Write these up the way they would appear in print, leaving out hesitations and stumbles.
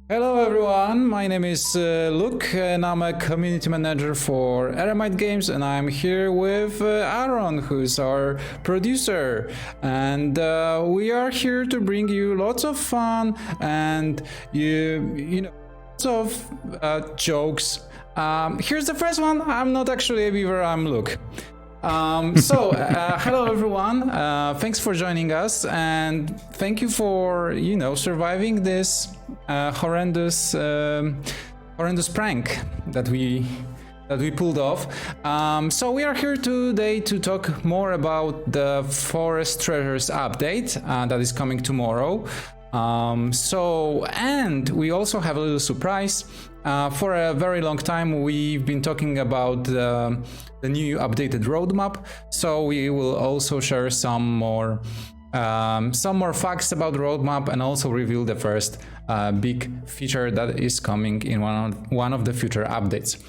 Hello everyone, my name is Luke and I'm a community manager for Eremite Games, and I'm here with Aaron, who's our producer, and we are here to bring you lots of fun and you know lots of jokes. Here's the first one. I'm not actually a beaver, I'm Luke. Hello everyone, thanks for joining us, and thank you for, surviving this horrendous prank that we pulled off. So we are here today to talk more about the Forest Treasures update that is coming tomorrow. And we also have a little surprise. For a very long time we've been talking about the new updated roadmap, so we will also share some more facts about the roadmap and also reveal the first big feature that is coming in one of the future updates.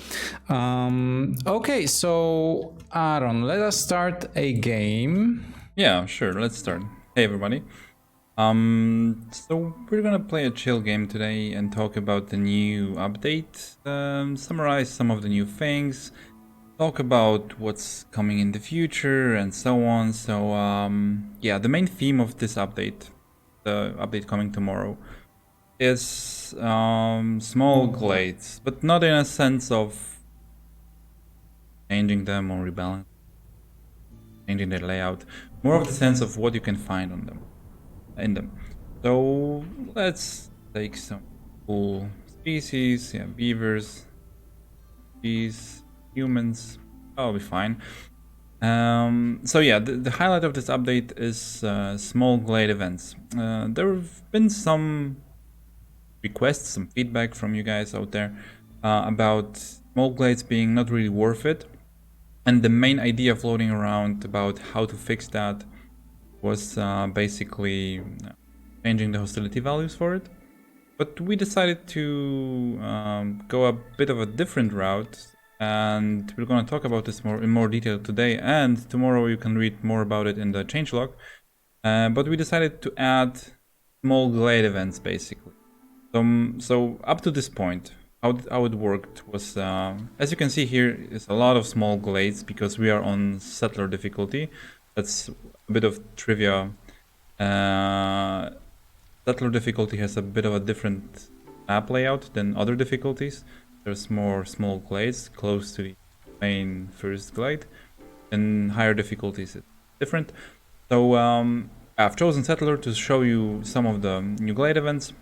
Okay, so Aaron, let us start a game. Yeah, sure, let's start. Hey everybody. So we're gonna play a chill game today and talk about the new update, summarize some of the new things, talk about what's coming in the future and so on. So yeah, the main theme of this update, the update coming tomorrow, is small glades, but not in a sense of changing them or rebalancing, changing their layout, more of the sense of what you can find on them. So let's take some cool species. Yeah, beavers, bees, humans. That'll be fine. So yeah, the highlight of this update is small glade events. There have been some requests, some feedback from you guys out there about small glades being not really worth it, and the main idea floating around about how to fix that was basically changing the hostility values for it. But we decided to go a bit of a different route, and we're going to talk about this in more detail today, and tomorrow you can read more about it in the changelog. But we decided to add small glade events basically. So up to this point, how it worked was, as you can see here, is a lot of small glades because we are on settler difficulty. That's a bit of trivia. Settler difficulty has a bit of a different map layout than other difficulties. There's more small glades close to the main first glade, and higher difficulties it's different. So I've chosen Settler to show you some of the new glade events,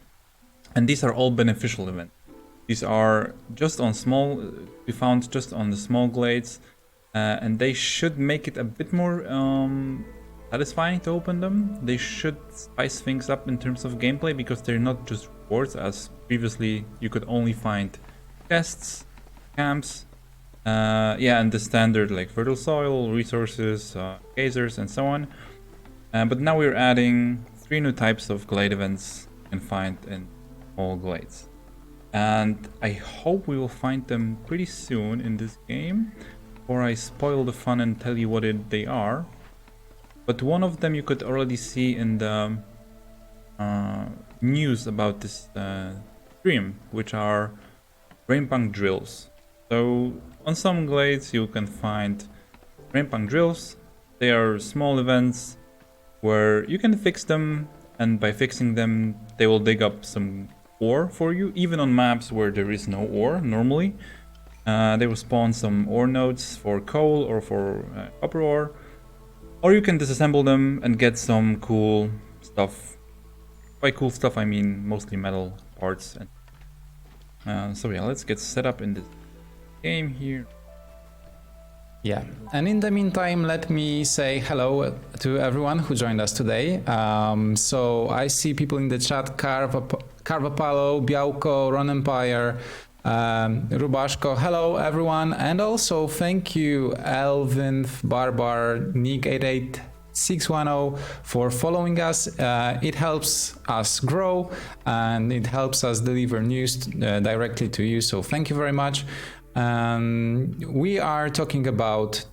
and these are all beneficial events. These are just on small, we found just on the small glades, and they should make it a bit more satisfying to open them. They should spice things up in terms of gameplay because they're not just rewards, as previously you could only find chests, camps, yeah, and the standard like fertile soil, resources, gazers, and so on. But now we're adding 3 new types of glade events you can find in all glades. And I hope we will find them pretty soon in this game, before I spoil the fun and tell you what they are. But one of them you could already see in the news about this stream, which are Rainpunk Drills. So on some glades you can find Rainpunk Drills. They are small events where you can fix them, and by fixing them they will dig up some ore for you, even on maps where there is no ore normally. They will spawn some ore nodes for coal or for copper ore, or you can disassemble them and get some cool stuff. By cool stuff I mean mostly metal parts. So yeah, let's get set up in this game here. Yeah, and in the meantime, let me say hello to everyone who joined us today. So I see people in the chat: Carvapalo, Białko, Ron Empire, Rubashko. Hello, everyone, and also thank you, Elvin, Barbar, Nick88610, for following us. It helps us grow and it helps us deliver news directly to you. So thank you very much. We are talking about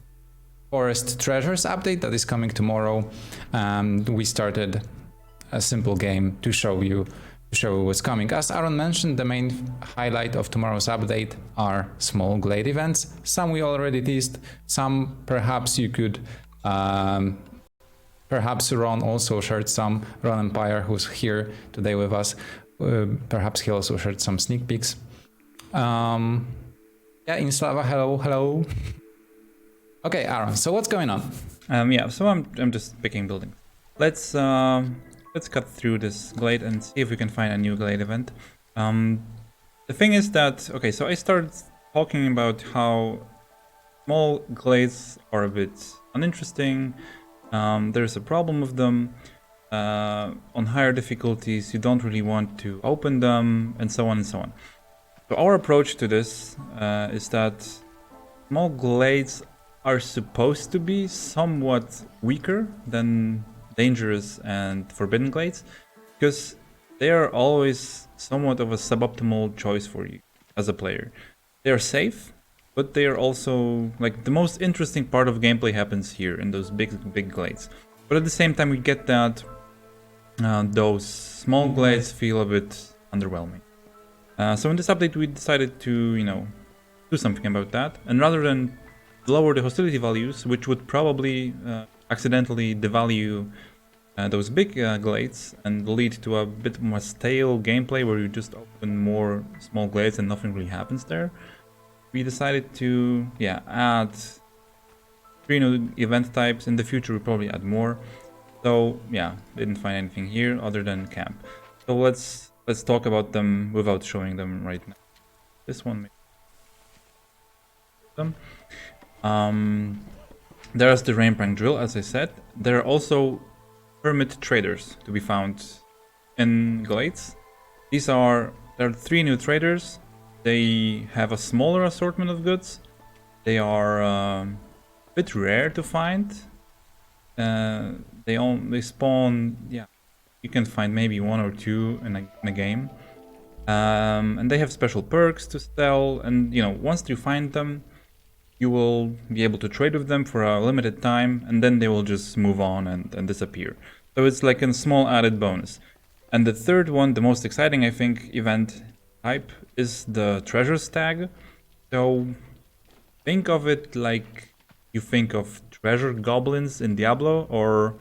Forest Treasures update that is coming tomorrow. We started a simple game to show you what's coming. As Aaron mentioned, the main highlight of tomorrow's update are small glade events. Some we already teased, some perhaps you could, perhaps Ron also shared some. Ron Empire, who's here today with us, perhaps he also shared some sneak peeks. Yeah, Inslava, hello. Okay, Aaron, so what's going on? Yeah, so I'm just picking buildings. Let's cut through this glade and see if we can find a new glade event. The thing is that, okay, so I started talking about how small glades are a bit uninteresting. There's a problem with them. On higher difficulties, you don't really want to open them, and so on and so on. So our approach to this is that small glades are supposed to be somewhat weaker than dangerous and forbidden glades, because they are always somewhat of a suboptimal choice for you as a player. They are safe, but they are also, like, the most interesting part of gameplay happens here in those big glades. But at the same time we get that those small glades feel a bit underwhelming. So in this update we decided to, do something about that, and rather than lower the hostility values, which would probably accidentally devalue those big glades and lead to a bit more stale gameplay where you just open more small glades and nothing really happens there, we decided to add 3 new event types. In the future we'll probably add more. So didn't find anything here other than camp. So let's talk about them without showing them right now. This one, there's the Rainpunk Drill, as I said. There are also permit traders to be found in glades. There are 3 new traders. They have a smaller assortment of goods. They are a bit rare to find. They spawn, you can find maybe 1 or 2 in a game. And they have special perks to sell, and once you find them, you will be able to trade with them for a limited time, and then they will just move on and disappear. So it's like a small added bonus. And the third one, the most exciting, I think, event type is the treasures tag. So think of it like you think of treasure goblins in Diablo, or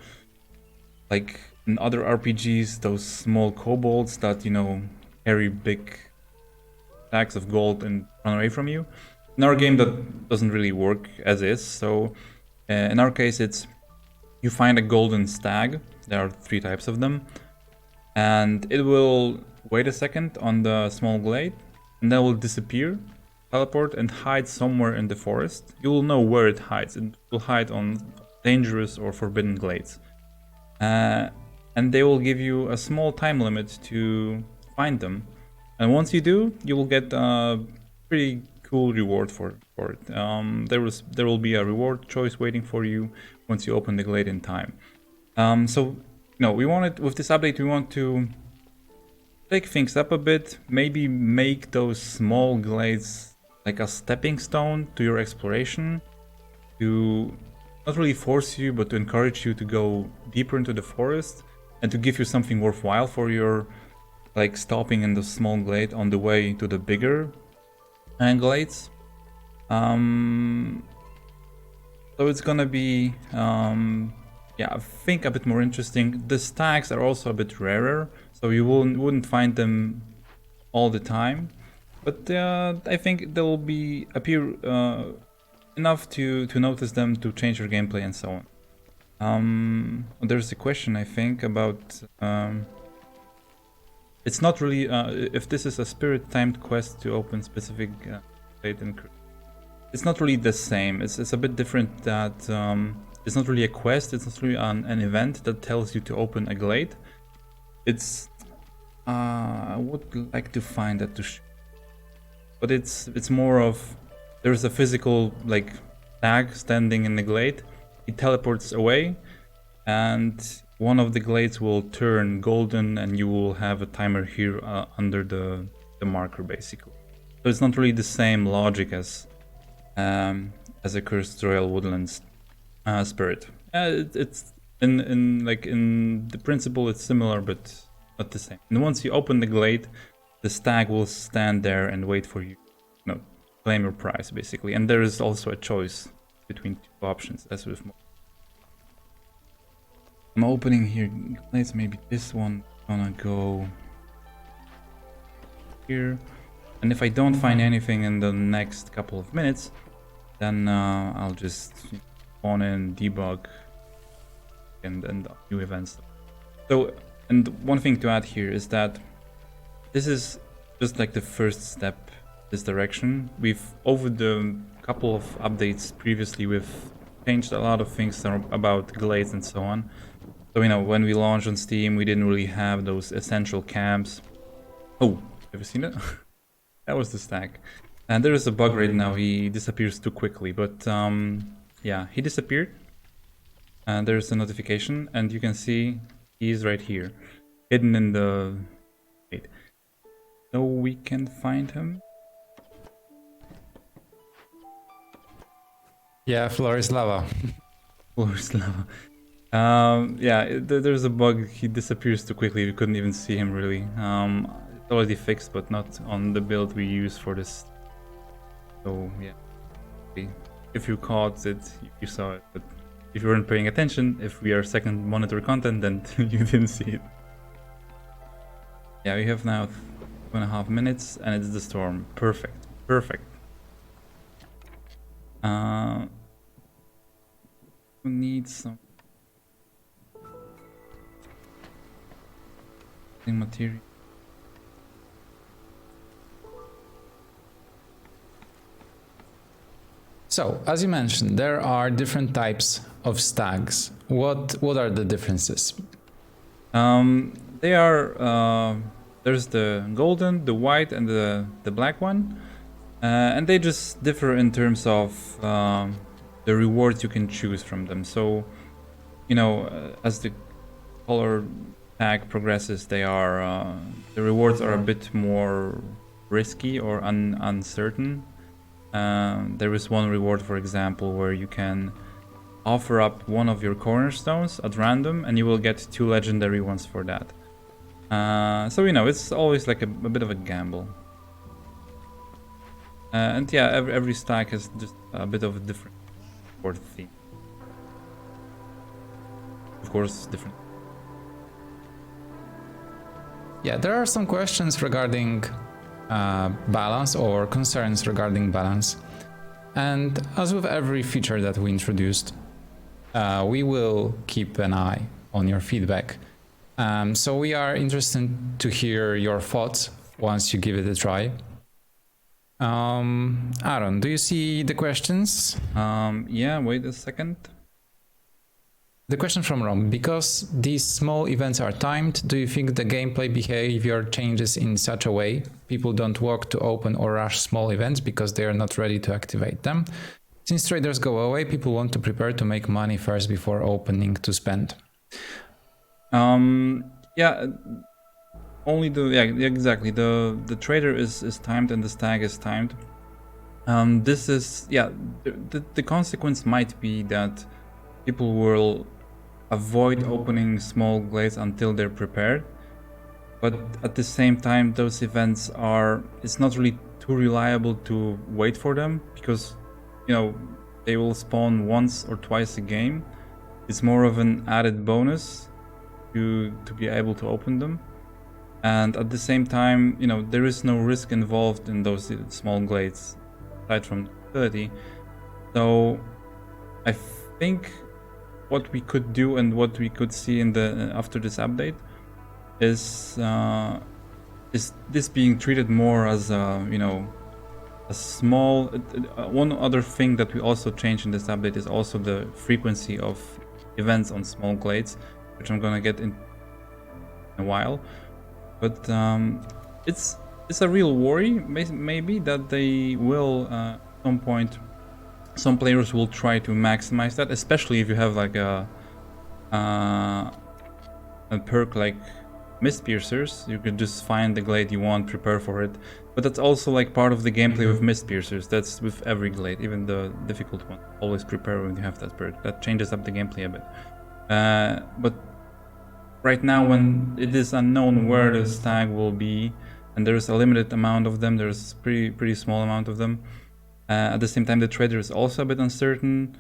like in other RPGs, those small kobolds that, carry big stacks of gold and run away from you. In our game, that doesn't really work as is. So in our case, it's you find a golden stag. There are 3 types of them, and it will wait a second on the small glade, and that will disappear, teleport, and hide somewhere in the forest. You will know where it hides. It will hide on dangerous or forbidden glades. And they will give you a small time limit to find them. And once you do, you will get a pretty cool reward for it. There will be a reward choice waiting for you once you open the glade in time. So, we wanted, with this update, we want to take things up a bit, maybe make those small glades like a stepping stone to your exploration, to not really force you, but to encourage you to go deeper into the forest and to give you something worthwhile for your like stopping in the small glade on the way to the bigger glades. So it's gonna be I think a bit more interesting. The stags are also a bit rarer, so you wouldn't find them all the time, but I think they will be appear enough to notice them, to change your gameplay and so on. There's a question, I think, about it's not really if this is a spirit timed quest to open specific glade, and it's not really the same. It's a bit different. That it's not really a quest. It's not really an event that tells you to open a glade. It's I would like to find that to show, but it's more of, there's a physical like stag standing in the glade. He teleports away, and one of the glades will turn golden, and you will have a timer here under the marker, basically. So it's not really the same logic as a cursed royal woodlands spirit. It's in the principle it's similar, but not the same. And once you open the glade, the stag will stand there and wait for you. Claim your prize, basically. And there is also a choice between two options, as with more. I'm opening here glades. Maybe this one gonna go here. And if I don't find anything in the next couple of minutes, then I'll just spawn in, debug, and new events. So, and one thing to add here is that this is just like the first step this direction. We've, over the couple of updates previously, we've changed a lot of things about glades and so on. So, when we launched on Steam, we didn't really have those essential camps. Oh, have you seen it? That was the stag. And there is a bug right now. He disappears too quickly, but yeah, he disappeared. And there's a notification, and you can see he's right here, hidden in the... Wait. So we can find him. Yeah, floor is lava. Floor is lava. Yeah, there's a bug. He disappears too quickly. We couldn't even see him, really. It's already fixed, but not on the build we use for this. So, yeah. If you caught it, you saw it. But if you weren't paying attention, if we are second monitor content, then you didn't see it. Yeah, we have now 2.5 minutes, and it's the storm. Perfect. Perfect. We need some material. So, as you mentioned, there are different types of stags. What are the differences? They are there's the golden, the white, and the black one, and they just differ in terms of the rewards you can choose from them. So, as the color tag progresses, they are the rewards are a bit more risky or uncertain. There is one reward, for example, where you can offer up one of your cornerstones at random, and you will get 2 legendary ones for that. So it's always like a bit of a gamble. And yeah, every stack has just a bit of a different reward theme. Of course, different. Yeah, there are some questions regarding balance, or concerns regarding balance. And as with every feature that we introduced, we will keep an eye on your feedback. So we are interested to hear your thoughts once you give it a try. Aaron, do you see the questions? Yeah, wait a second. The question from Rom, because these small events are timed, do you think the gameplay behavior changes in such a way people don't walk to open or rush small events because they are not ready to activate them? Since traders go away, people want to prepare to make money first before opening to spend. Yeah, only exactly. The trader is timed and the stag is timed. This is the consequence might be that people will avoid opening small glades until they're prepared, but at the same time those events it's not really too reliable to wait for them, because they will spawn once or twice a game. It's more of an added bonus to be able to open them, and at the same time there is no risk involved in those small glades aside from utility. So I think what we could do and what we could see in the after this update is this being treated more as a small. One other thing that we also changed in this update is also the frequency of events on small glades, which I'm gonna get in a while. But it's a real worry, maybe, that they will at some point. Some players will try to maximize that, especially if you have like a perk like Mist Piercers. You can just find the glade you want, prepare for it. But that's also like part of the gameplay with Mist Piercers. That's with every glade, even the difficult one. Always prepare when you have that perk. That changes up the gameplay a bit. But right now, when it is unknown where the stag will be, and there is a limited amount of them, there's pretty small amount of them. At the same time, the trader is also a bit uncertain.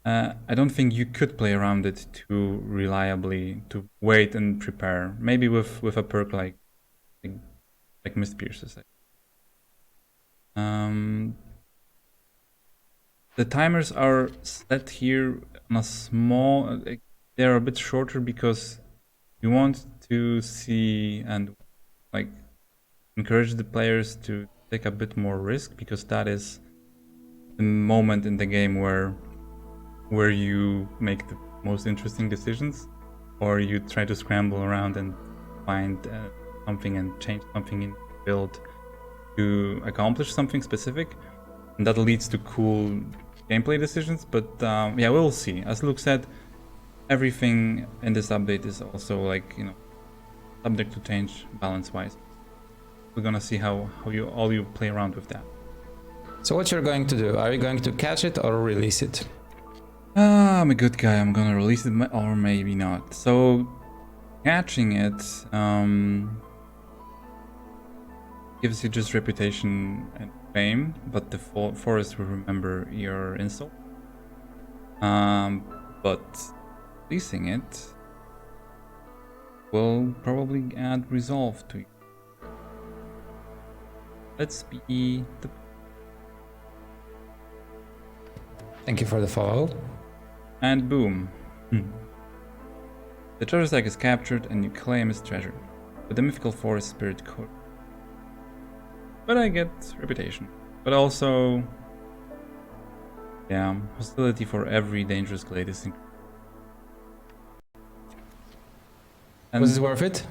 I don't think you could play around it too reliably to wait and prepare. Maybe with a perk like Mist Pierces. The timers are set here on a small. They're a bit shorter because you want to see and encourage the players to take a bit more risk, because that is the moment in the game where you make the most interesting decisions, or you try to scramble around and find something and change something in the build to accomplish something specific, and that leads to cool gameplay decisions. But yeah, we'll see. As Luke said, everything in this update is also subject to change balance wise. We're gonna see how you play around with that. So what you're going to do? Are you going to catch it or release it? I'm a good guy. I'm gonna release it, or maybe not. So catching it gives you just reputation and fame, but the forest will remember your insult. But releasing it will probably add resolve to you. Let's be the. Thank you for the follow. And boom. The treasure stack is captured and you claim its treasure with the mythical forest spirit code. But I get reputation. But also, yeah, hostility for every dangerous glade is increased. Was it worth it?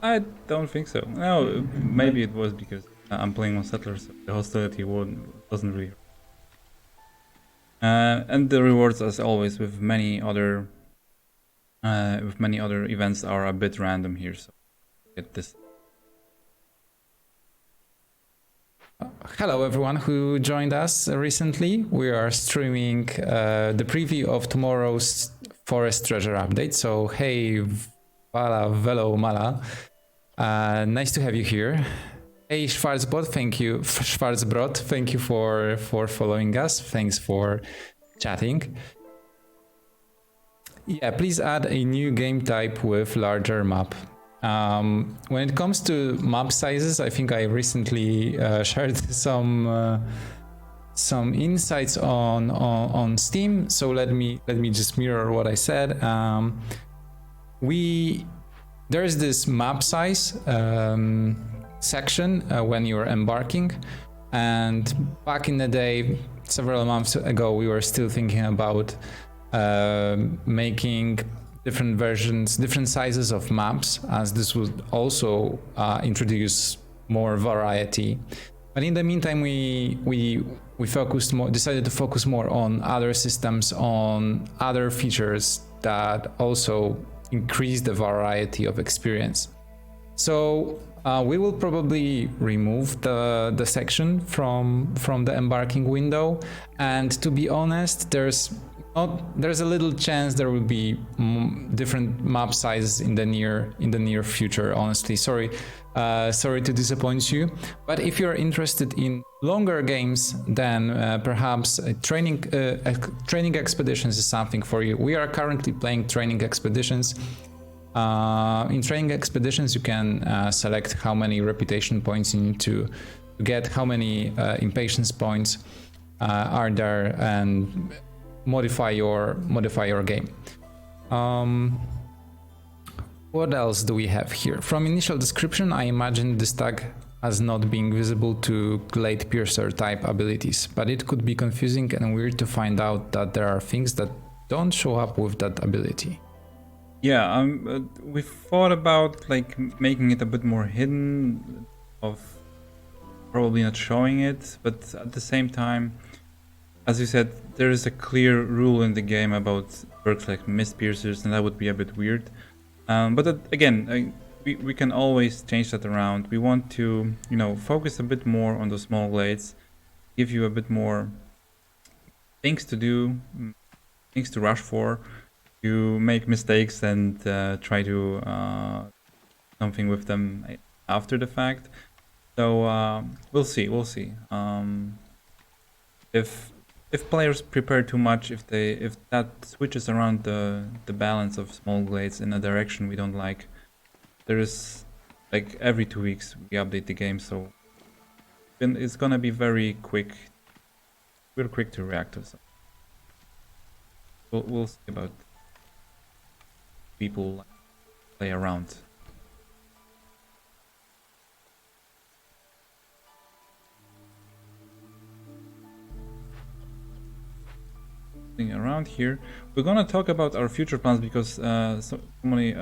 I don't think so. No, maybe it was because I'm playing on settlers. So the hostility wasn't really. And the rewards, as always, with many other events, are a bit random here. So get this. Hello everyone who joined us recently. We are streaming the preview of tomorrow's forest treasure update. So hey, Vala Velo Mala, nice to have you here. Hey Schwarzbrot, thank you for following us. Thanks for chatting. Yeah, please add a new game type with larger map. When it comes to map sizes, I think I recently shared some insights on Steam. So let me just mirror what I said. There's this map size section when you're embarking, And back in the day, several months ago, we were still thinking about making different versions, different sizes of maps, as this would also introduce more variety. But in the meantime, we focused more, decided to focus more on other systems, on other features that also increase the variety of experience. So we will probably remove the section from the embarking window, and to be honest, there's a little chance there will be different map sizes in the near future. Honestly, sorry to disappoint you, but if you're interested in longer games, then perhaps training expeditions is something for you. We are currently playing training expeditions. In training expeditions, you can select how many reputation points you need to get, how many impatience points are there, and modify your game. What else do we have here? From initial description, I imagine this tag as not being visible to Glade Piercer type abilities, but it could be confusing and weird to find out that there are things that don't show up with that ability. Yeah, we thought about like making it a bit more hidden, of probably not showing it, but at the same time, as you said, there is a clear rule in the game about perks like mist piercers, and that would be a bit weird. But again, we can always change that around. We want to, focus a bit more on the small glades, give you a bit more things to do, things to rush for. You make mistakes and try to something with them after the fact. So we'll see. If players prepare too much, if that switches around the balance of small glades in a direction we don't like, there is like every 2 weeks we update the game, so it's gonna be very quick. We're quick to react to something. We'll see about people play around. Around here, we're gonna talk about our future plans, because so many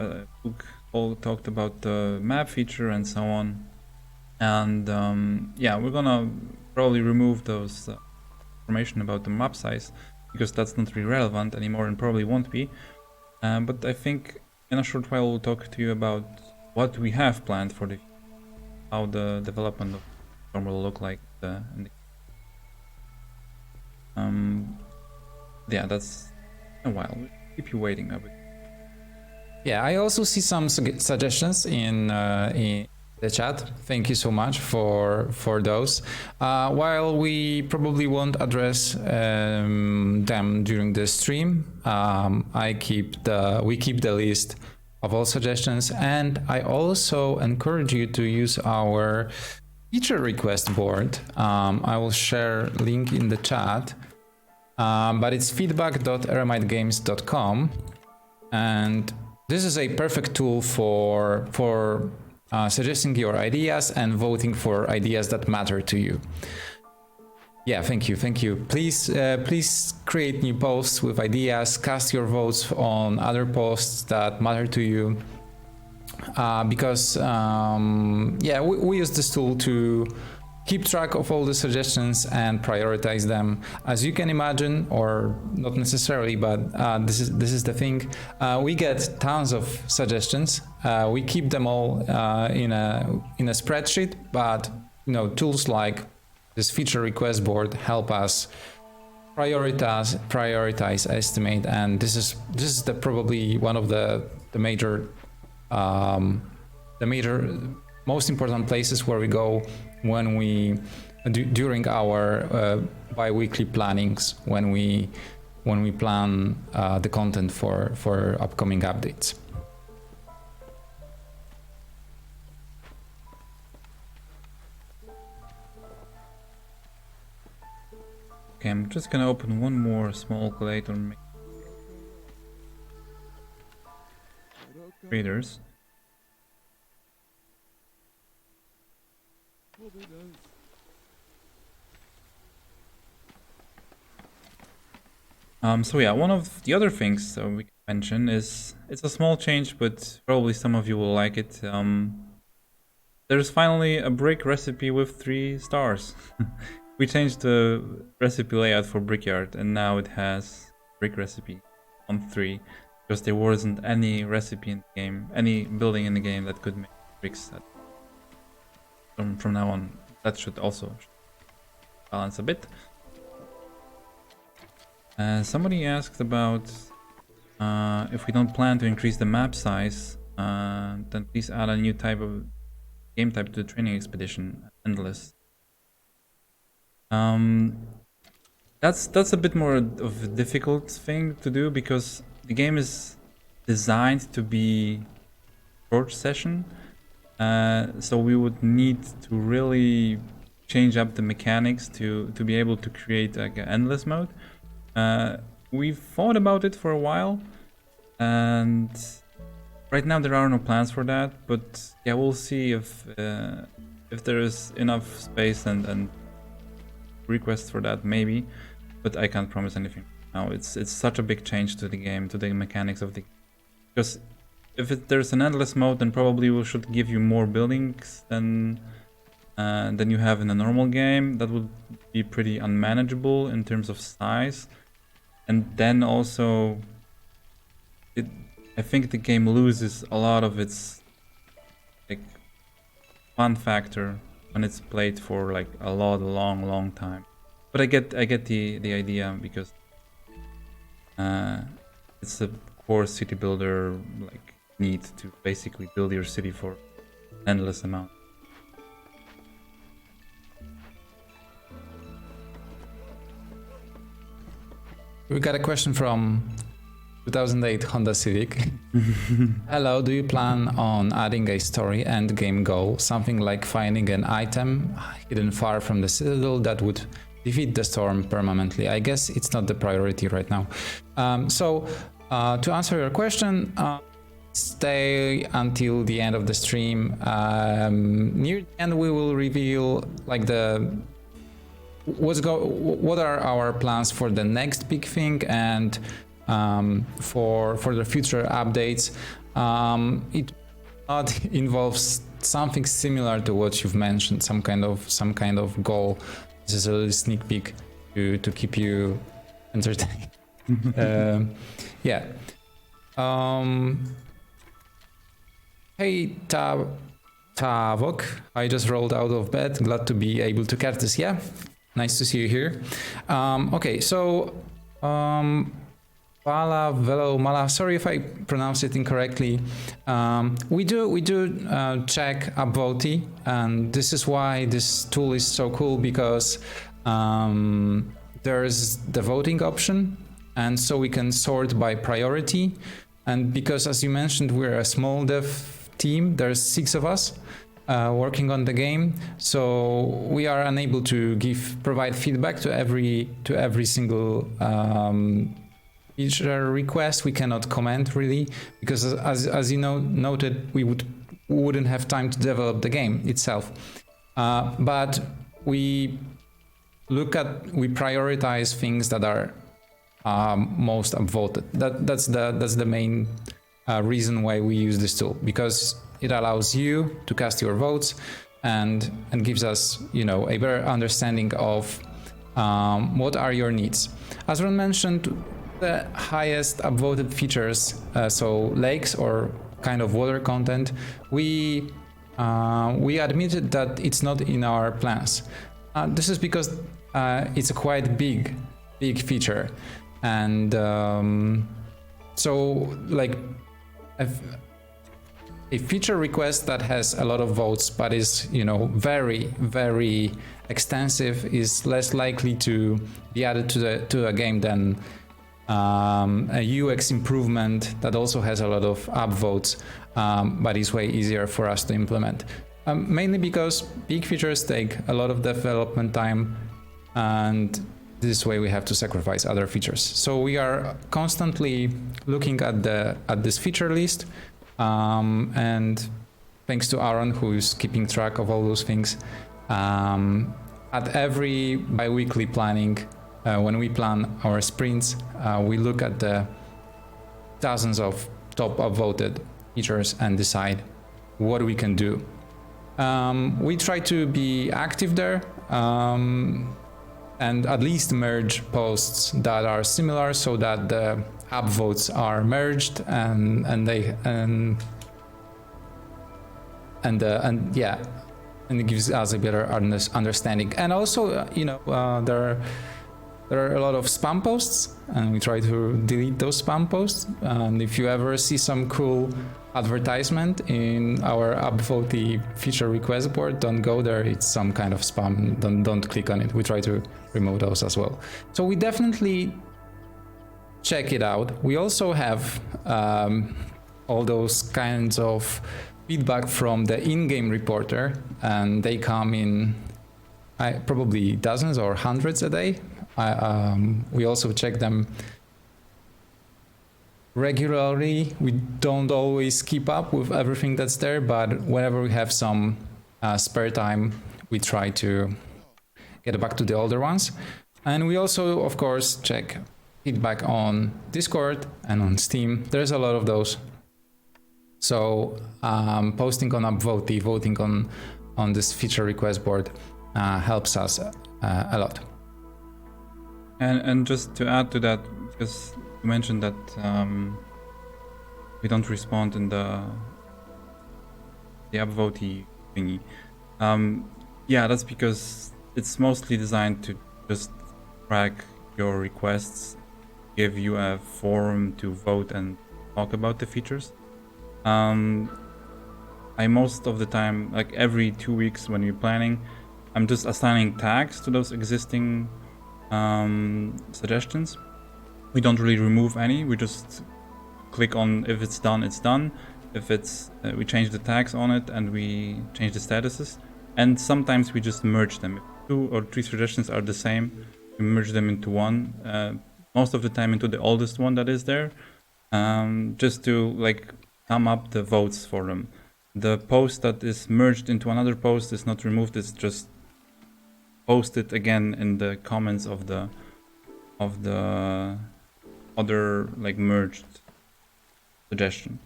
all talked about the map feature and so on, and yeah, we're gonna probably remove those information about the map size, because that's not really relevant anymore and probably won't be. But I think in a short while we'll talk to you about what we have planned for how the development of the storm will look like. Yeah, that's a while. We'll keep you waiting a bit. Yeah, I also see some suggestions in the chat. Thank you so much for those. While we probably won't address them during the stream, we keep the list of all suggestions, and I also encourage you to use our feature request board. I will share link in the chat. But it's feedback.eremitegames.com, and this is a perfect tool for suggesting your ideas and voting for ideas that matter to you. Yeah, thank you. Please create new posts with ideas, cast your votes on other posts that matter to you, because yeah, we use this tool to keep track of all the suggestions and prioritize them. As you can imagine, or not necessarily, but this is the thing. We get tons of suggestions. We keep them all in a spreadsheet, but tools like this feature request board help us prioritize, estimate, and this is probably one of the major most important places where we go when we during our bi-weekly plannings, when we plan the content for upcoming updates. Okay, I'm just gonna open one more small glade on readers. So yeah, one of the other things we can mention is it's a small change, but probably some of you will like it. There's finally a brick recipe with 3 stars. We changed the recipe layout for Brickyard, and now it has brick recipe on 3, because there wasn't any recipe in the game, any building in the game that could make bricks. From now on, that should also balance a bit. Somebody asked about if we don't plan to increase the map size, then please add a new type of game type to the training expedition, endless. That's a bit more of a difficult thing to do, because the game is designed to be short session, so we would need to really change up the mechanics to be able to create like an endless mode. We've thought about it for a while, and right now there are no plans for that, but yeah, we'll see if there is enough space and requests for that, maybe, but I can't promise anything now. It's such a big change to the game, to the mechanics of the game, because if there's an endless mode, then probably we should give you more buildings than you have in a normal game. That would be pretty unmanageable in terms of size, and then also I think the game loses a lot of its like fun factor when it's played for like a long time. But I get the idea, because it's a core city builder like need to basically build your city for endless amount. We got a question from 2008 Honda Civic. Hello, do you plan on adding a story end game goal, something like finding an item hidden far from the citadel that would defeat the storm permanently? I guess it's not the priority right now. To answer your question, stay until the end of the stream. Near the end, we will reveal like what are our plans for the next big thing, and for the future updates. It involves something similar to what you've mentioned, some kind of goal. This is a little sneak peek to keep you entertained. Yeah. Hey Tavok, I just rolled out of bed. Glad to be able to catch this. Yeah, nice to see you here. Okay, so Mala, sorry if I pronounced it incorrectly. We do check upvote, and this is why this tool is so cool, because there's the voting option, and so we can sort by priority. And because, as you mentioned, we're a small dev team, there's 6 of us working on the game, so we are unable to provide feedback to every single feature request. We cannot comment really, because as you know, noted, we wouldn't have time to develop the game itself. But we prioritize things that are most upvoted. That's the main reason why we use this tool, because it allows you to cast your votes and gives us, a better understanding of what are your needs. As Ron mentioned, the highest upvoted features, so lakes or kind of water content, we admitted that it's not in our plans. This is because it's a quite big feature, and so like a feature request that has a lot of votes but is very extensive is less likely to be added to a game than a UX improvement that also has a lot of upvotes, but is way easier for us to implement. Mainly because big features take a lot of development time, and this way we have to sacrifice other features. So we are constantly looking at this feature list, and thanks to Aaron, who is keeping track of all those things, at every bi-weekly planning when we plan our sprints, we look at the dozens of top upvoted features and decide what we can do. We try to be active there and at least merge posts that are similar so that the upvotes are merged and it gives us a better understanding. And also, there are a lot of spam posts, and we try to delete those spam posts. And if you ever see some cool advertisement in our upvote feature request board, don't go there. It's some kind of spam. Don't click on it. We try to remove those as well. So we definitely check it out. We also have all those kinds of feedback from the in-game reporter, and they come in probably dozens or hundreds a day. We also check them regularly. We don't always keep up with everything that's there, but whenever we have some spare time, we try to get back to the older ones. And we also, of course, check feedback on Discord and on Steam. There's a lot of those. So posting on upvote, voting on this feature request board helps us a lot. And just to add to that, because you mentioned that we don't respond in the upvote thingy. Yeah, that's because it's mostly designed to just track your requests, give you a forum to vote and talk about the features. I most of the time, like every 2 weeks when we're planning, I'm just assigning tags to those existing suggestions. We don't really remove any. We just click on if it's done, it's done. If it's we change the tags on it and we change the statuses. And sometimes we just merge them. If 2 or 3 suggestions are the same, we merge them into one. Most of the time into the oldest one that is there, just to like sum up the votes for them. The post that is merged into another post is not removed. It's just posted again in the comments of the other like merged suggestion.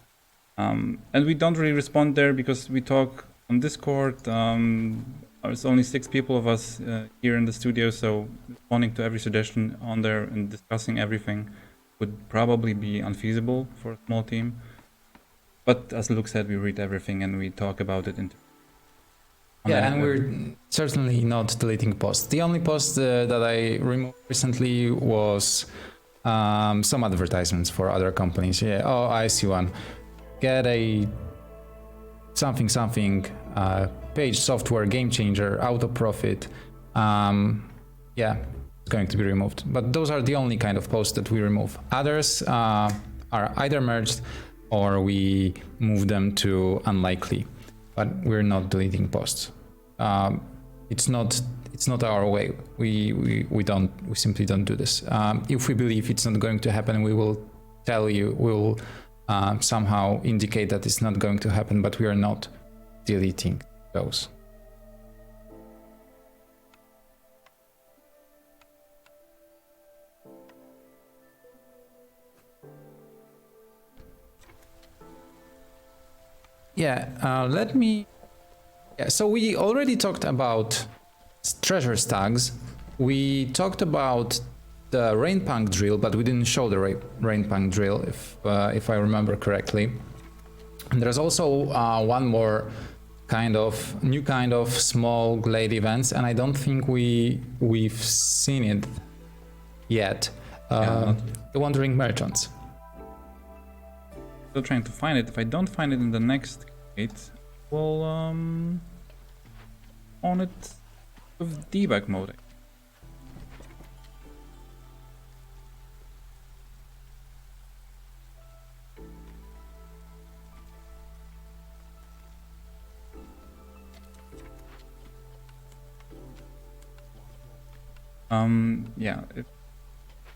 And we don't really respond there because we talk on Discord. There's only 6 people of us here in the studio, so responding to every suggestion on there and discussing everything would probably be unfeasible for a small team. But as Luke said, we read everything and we talk about it. And we're certainly not deleting posts. The only post that I removed recently was some advertisements for other companies. Yeah, oh, I see one. Get a something page software game changer, auto profit. Yeah, it's going to be removed. But those are the only kind of posts that we remove. Others are either merged or we move them to unlikely, but we're not deleting posts. It's not our way. We simply don't do this. If we believe it's not going to happen, we will tell you. We will somehow indicate that it's not going to happen, but we are not deleting those. So we already talked about treasure stags. We talked about the Rainpunk Drill, but we didn't show the Rainpunk Drill, if I remember correctly. And there's also one more new kind of small glade events, and I don't think we've seen it yet. The Wandering Merchants. Still trying to find it. If I don't find it in the next gate, we'll on it with debug mode. Yeah, if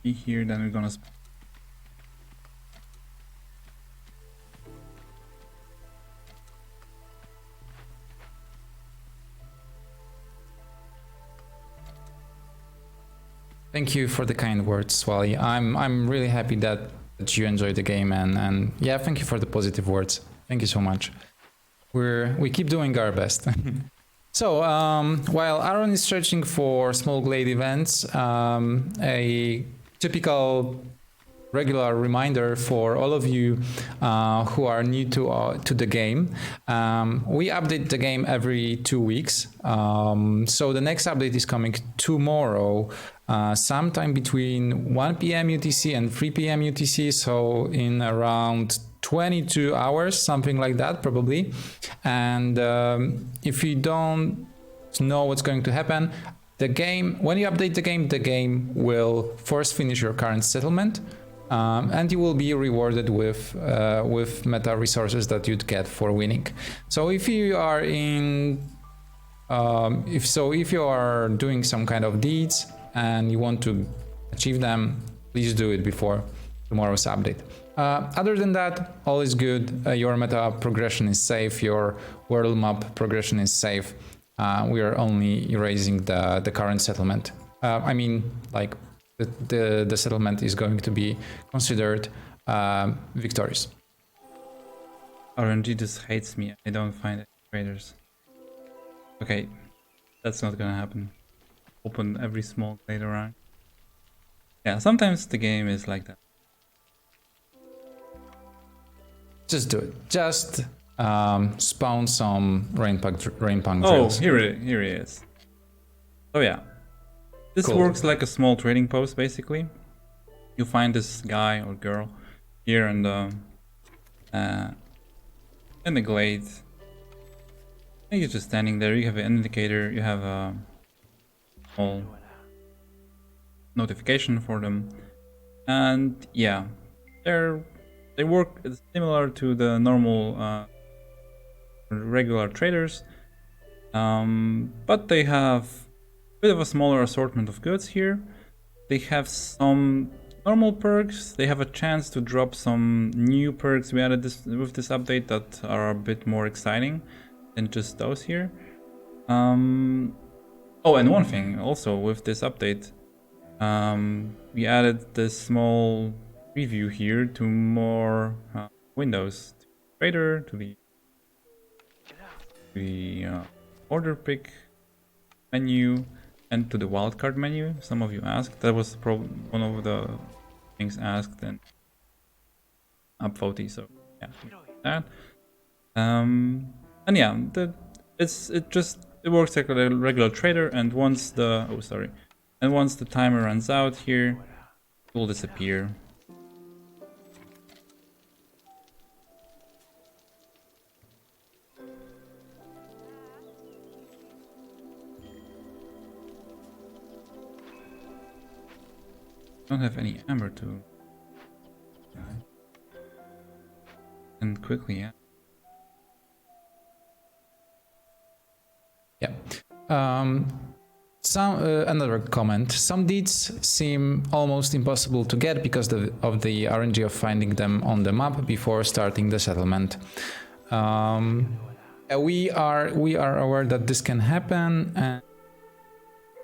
we here, then we're gonna Thank you for the kind words, Swally. I'm really happy that you enjoyed the game, and yeah, thank you for the positive words. Thank you so much. We keep doing our best. So while Aaron is searching for small glade events, a typical regular reminder for all of you who are new to the game. We update the game every 2 weeks. So the next update is coming tomorrow, sometime between 1 p.m. UTC and 3 p.m. UTC. So in around 22 hours, something like that, probably. And if you don't know what's going to happen, the game, when you update the game will first finish your current settlement. And you will be rewarded with meta resources that you'd get for winning. So if you are in, if you are doing some kind of deeds and you want to achieve them, please do it before tomorrow's update. Other than that, all is good. Your meta progression is safe. Your world map progression is safe. We are only erasing the current settlement. I mean, like. The settlement is going to be considered victorious. RNG just hates me. I don't find any traders. Okay, that's not gonna happen. Open every small glade around. Yeah, sometimes the game is like that. Just do it. Just spawn some Rainpunk Oh, drills. here he is. Oh yeah. This Cool. works like a small trading post, basically. You find this guy or girl here in the glade. And you're just standing there. You have an indicator. You have a small notification for them, and yeah, they work similar to the normal regular traders, but they have bit of a smaller assortment of goods here. They have some normal perks. They have a chance to drop some new perks we added with this update that are a bit more exciting than just those here. Oh, and one thing also with this update, we added this small preview here to more windows, to the trader, to the order pick menu, and to the wildcard menu. Some of you asked. That was one of the things asked and upvoted. So yeah, that. And yeah, it works like a regular trader. And once the timer runs out here, it will disappear. Don't have any amber to and quickly, yeah. Another comment. Some deeds seem almost impossible to get because of the RNG of finding them on the map before starting the settlement. We are aware that this can happen, and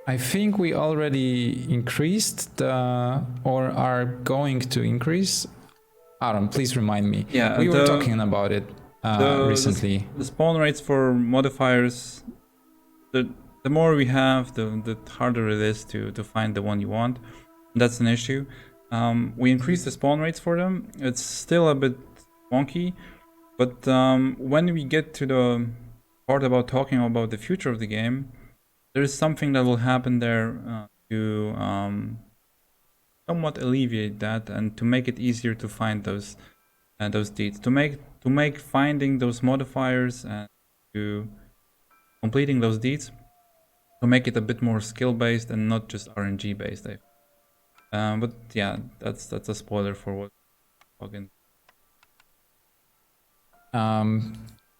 I think we already increased or are going to increase. Aaron, please remind me. Yeah, we were talking about it recently. The spawn rates for modifiers, the more we have, the harder it is to find the one you want. That's an issue. We increased the spawn rates for them. It's still a bit wonky, but when we get to the part about talking about the future of the game, there is something that will happen there to somewhat alleviate that and to make it easier to find those deeds, to make finding those modifiers and to completing those deeds, to make it a bit more skill based and not just RNG based. But yeah, that's a spoiler for what we're talking.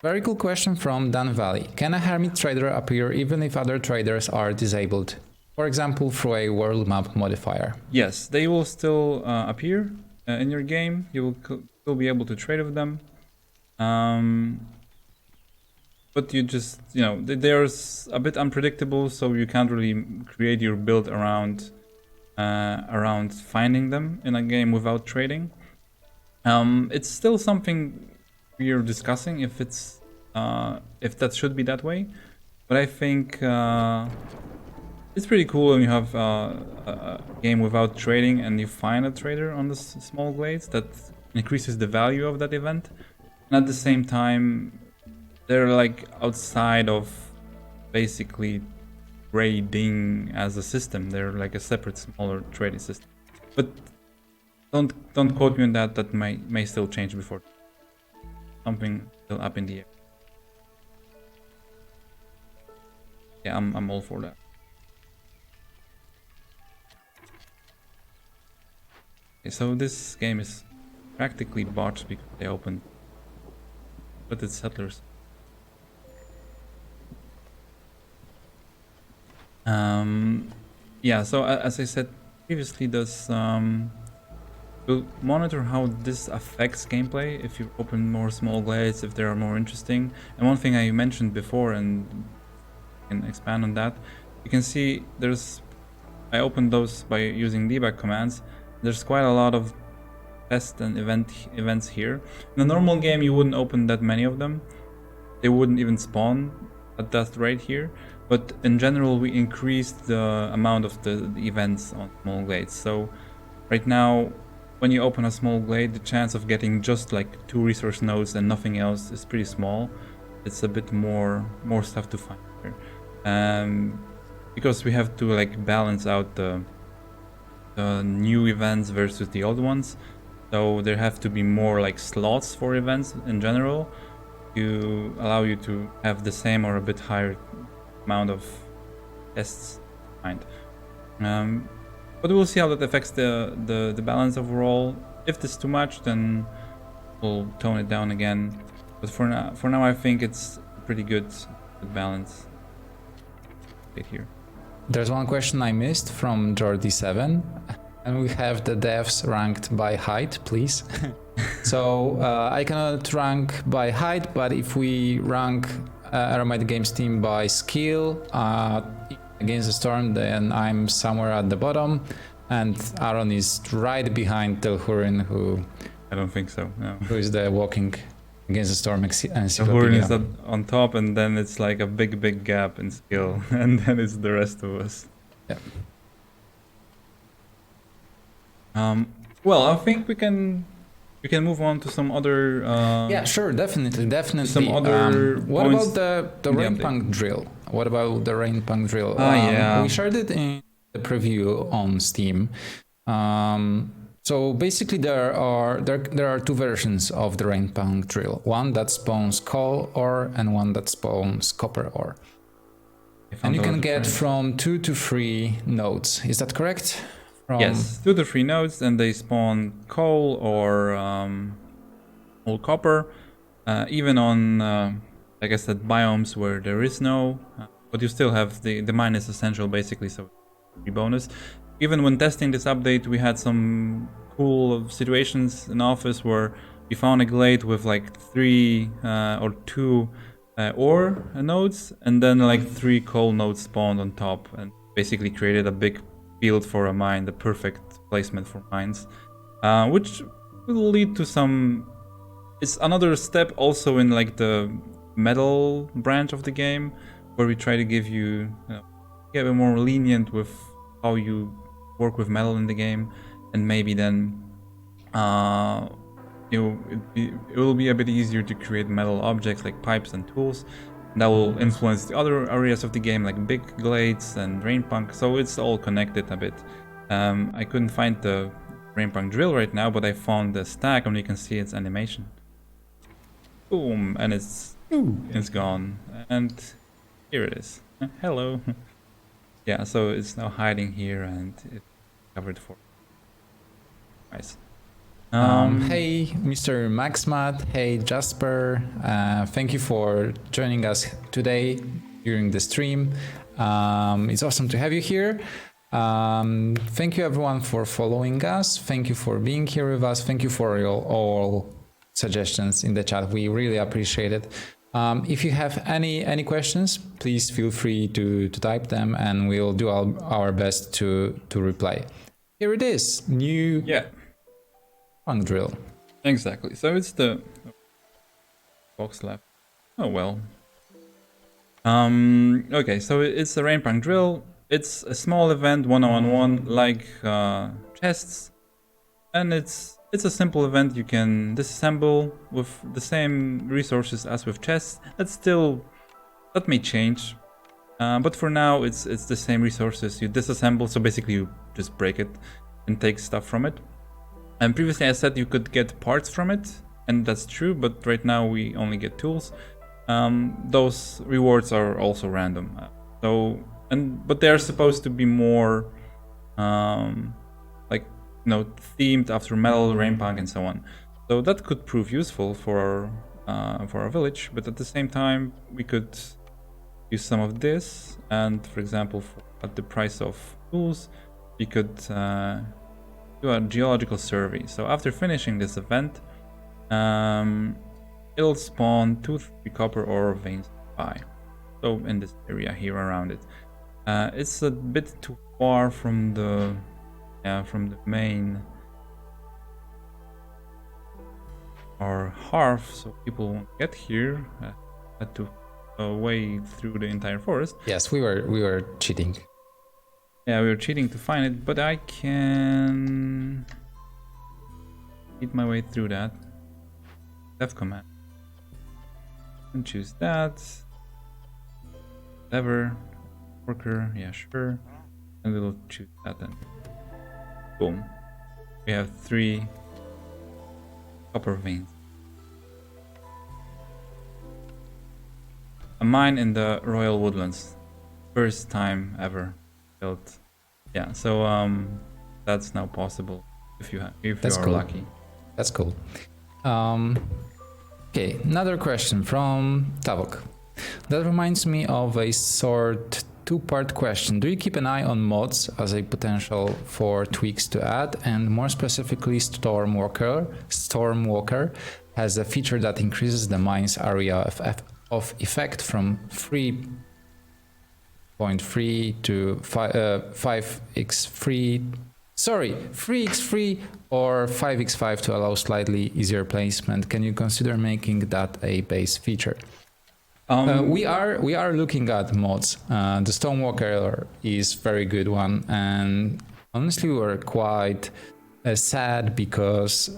Very cool question from Dan Valley. Can a hermit trader appear even if other traders are disabled? For example, through a world map modifier. Yes, they will still appear in your game. You will still be able to trade with them. But you just, they're a bit unpredictable, so you can't really create your build around around finding them in a game without trading. It's still something we're discussing if that should be that way, but I think it's pretty cool when you have a game without trading and you find a trader on the small glades. That increases the value of that event, and at the same time they're like outside of basically trading as a system. They're like a separate smaller trading system, but don't quote me on that. That may still change before. Something still up in the air. Yeah, I'm all for that. Okay, so this game is practically botched because they opened, but it's settlers. Yeah, so as I said previously, we'll monitor how this affects gameplay if you open more small glades, if they are more interesting. And one thing I mentioned before, and can expand on that, you can see I opened those by using debug commands. There's quite a lot of test and events here. In a normal game you wouldn't open that many of them. They wouldn't even spawn at that rate here. But in general we increased the amount of the events on small glades. So right now when you open a small glade, the chance of getting just like 2 resource nodes and nothing else is pretty small. It's a bit more stuff to find here. Because we have to like balance out the new events versus the old ones. So there have to be more like slots for events in general to allow you to have the same or a bit higher amount of tests to find. But we'll see how that affects the balance overall. If this is too much, then we'll tone it down again. But for now I think it's a pretty good balance right here. There's one question I missed from Jordy7, and we have the devs ranked by height, please. So I cannot rank by height, but if we rank Aramite Games team by skill against the storm, then I'm somewhere at the bottom, and Aaron is right behind Telhurin, who I don't think so. No. Who is the walking against the storm encyclopedia. Telhurin is on top, and then it's like a big gap in skill, and then it's the rest of us. Yeah. Well, I think we can move on to some other. Yeah, sure, definitely. Some other. What about the Rainpunk Drill? What about the Rainpunk Drill? Yeah. We shared it in the preview on Steam. So basically, there are 2 versions of the Rainpunk Drill. One that spawns coal ore and one that spawns copper ore. And you can get from 2 to 3 nodes. Is that correct? Yes, 2 to 3 nodes, and they spawn coal or copper. Even on, like I said, biomes where there is no, but you still have the mine is essential basically, so free bonus. Even when testing this update, we had some cool situations in office where we found a glade with like 3 or 2 ore nodes, and then like 3 coal nodes spawned on top, and basically created a big field for a mine, the perfect placement for mines, which will lead to some. It's another step also in like the metal branch of the game, where we try to give you, get a more lenient with how you work with metal in the game, and maybe then it will be a bit easier to create metal objects like pipes and tools. That will influence the other areas of the game, like big glades and Rainpunk, so it's all connected a bit. I couldn't find the Rainpunk Drill right now, but I found the stack, and you can see its animation. Boom, and it's gone, and here it is. Hello. Yeah, so it's now hiding here, and it's covered for. Nice. Hey, Mr. Maxmat. Hey, Jasper. Thank you for joining us today during the stream. It's awesome to have you here. Thank you, everyone, for following us. Thank you for being here with us. Thank you for your all suggestions in the chat. We really appreciate it. If you have any questions, please feel free to type them, and we'll do our best to reply. Here it is, new Rainpunk Drill. Exactly. So it's the box left. Oh well. Okay, so it's the Rainpunk Drill. It's a small event, 1-on-1, like chests, and it's a simple event. You can disassemble with the same resources as with chests. That may change, but for now it's the same resources. You disassemble, so basically you just break it and take stuff from it. And previously I said you could get parts from it, and that's true, but right now we only get tools. Those rewards are also random, but they are supposed to be more themed after metal, rainpunk, and so on. So that could prove useful for our village, but at the same time we could use some of this, and for example at the price of tools we could do a geological survey. So after finishing this event, it'll spawn 2-3 copper ore veins by. So in this area here around it. It's a bit too far from the main or hearth, so people won't get here. Had to wade through the entire forest. Yes, we were cheating. Yeah, we were cheating to find it, but I can eat my way through that. F command. And choose that. Whatever. Worker, yeah, sure. And we'll choose that then. Boom. We have 3 copper veins. A mine in the Royal Woodlands. First time ever built. Yeah, so that's now possible if you are lucky. That's cool. Okay, another question from Tavok. That reminds me of a sort 2-part question. Do you keep an eye on mods as a potential for tweaks to add? And more specifically, Stormwalker has a feature that increases the mine's area of effect from 3.3 to 5x3. Sorry, 3x3 or 5x5 to allow slightly easier placement. Can you consider making that a base feature? We are looking at mods. The Stormwalker is very good one, and honestly we were quite sad because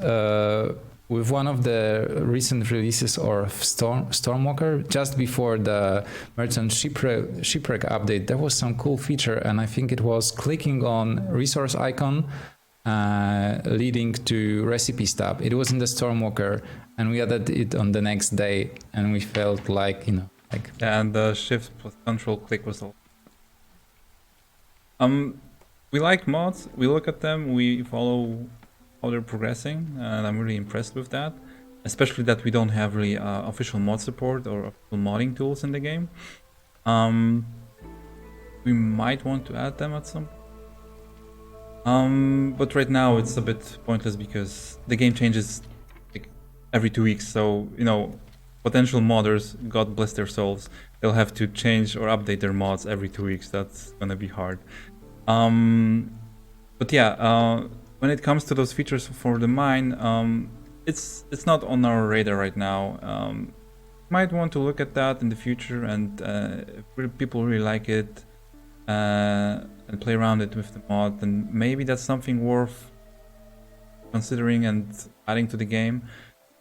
with one of the recent releases of Stormwalker, just before the Merchant Shipwreck update, there was some cool feature, and I think it was clicking on resource icon leading to recipe tab. It was in the Stormwalker, and we added it on the next day, and we felt like, yeah, and the shift plus control click was all. We like mods, we look at them, we follow how they're progressing, and I'm really impressed with that, especially that we don't have really official mod support or official modding tools in the game. We might want to add them at some point. But right now it's a bit pointless because the game changes like every 2 weeks, so potential modders, God bless their souls, they'll have to change or update their mods every 2 weeks. That's gonna be hard. But yeah, when it comes to those features for the mine, it's not on our radar right now. Might want to look at that in the future, and if people really like it and play around it with the mod, then maybe that's something worth considering and adding to the game.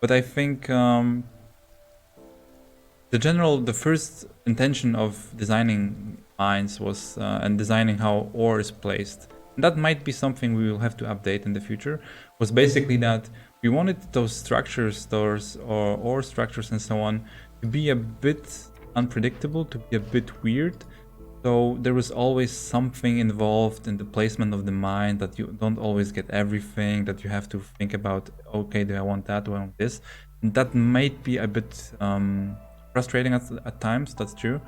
But I think the first intention of designing mines was and designing how ore is placed, and that might be something we will have to update in the future, was basically that we wanted those structures, those ore structures and so on, to be a bit unpredictable, to be a bit weird. So there was always something involved in the placement of the mine, that you don't always get everything, that you have to think about, okay, do I want that, do I want this? And that might be a bit frustrating at times, that's true.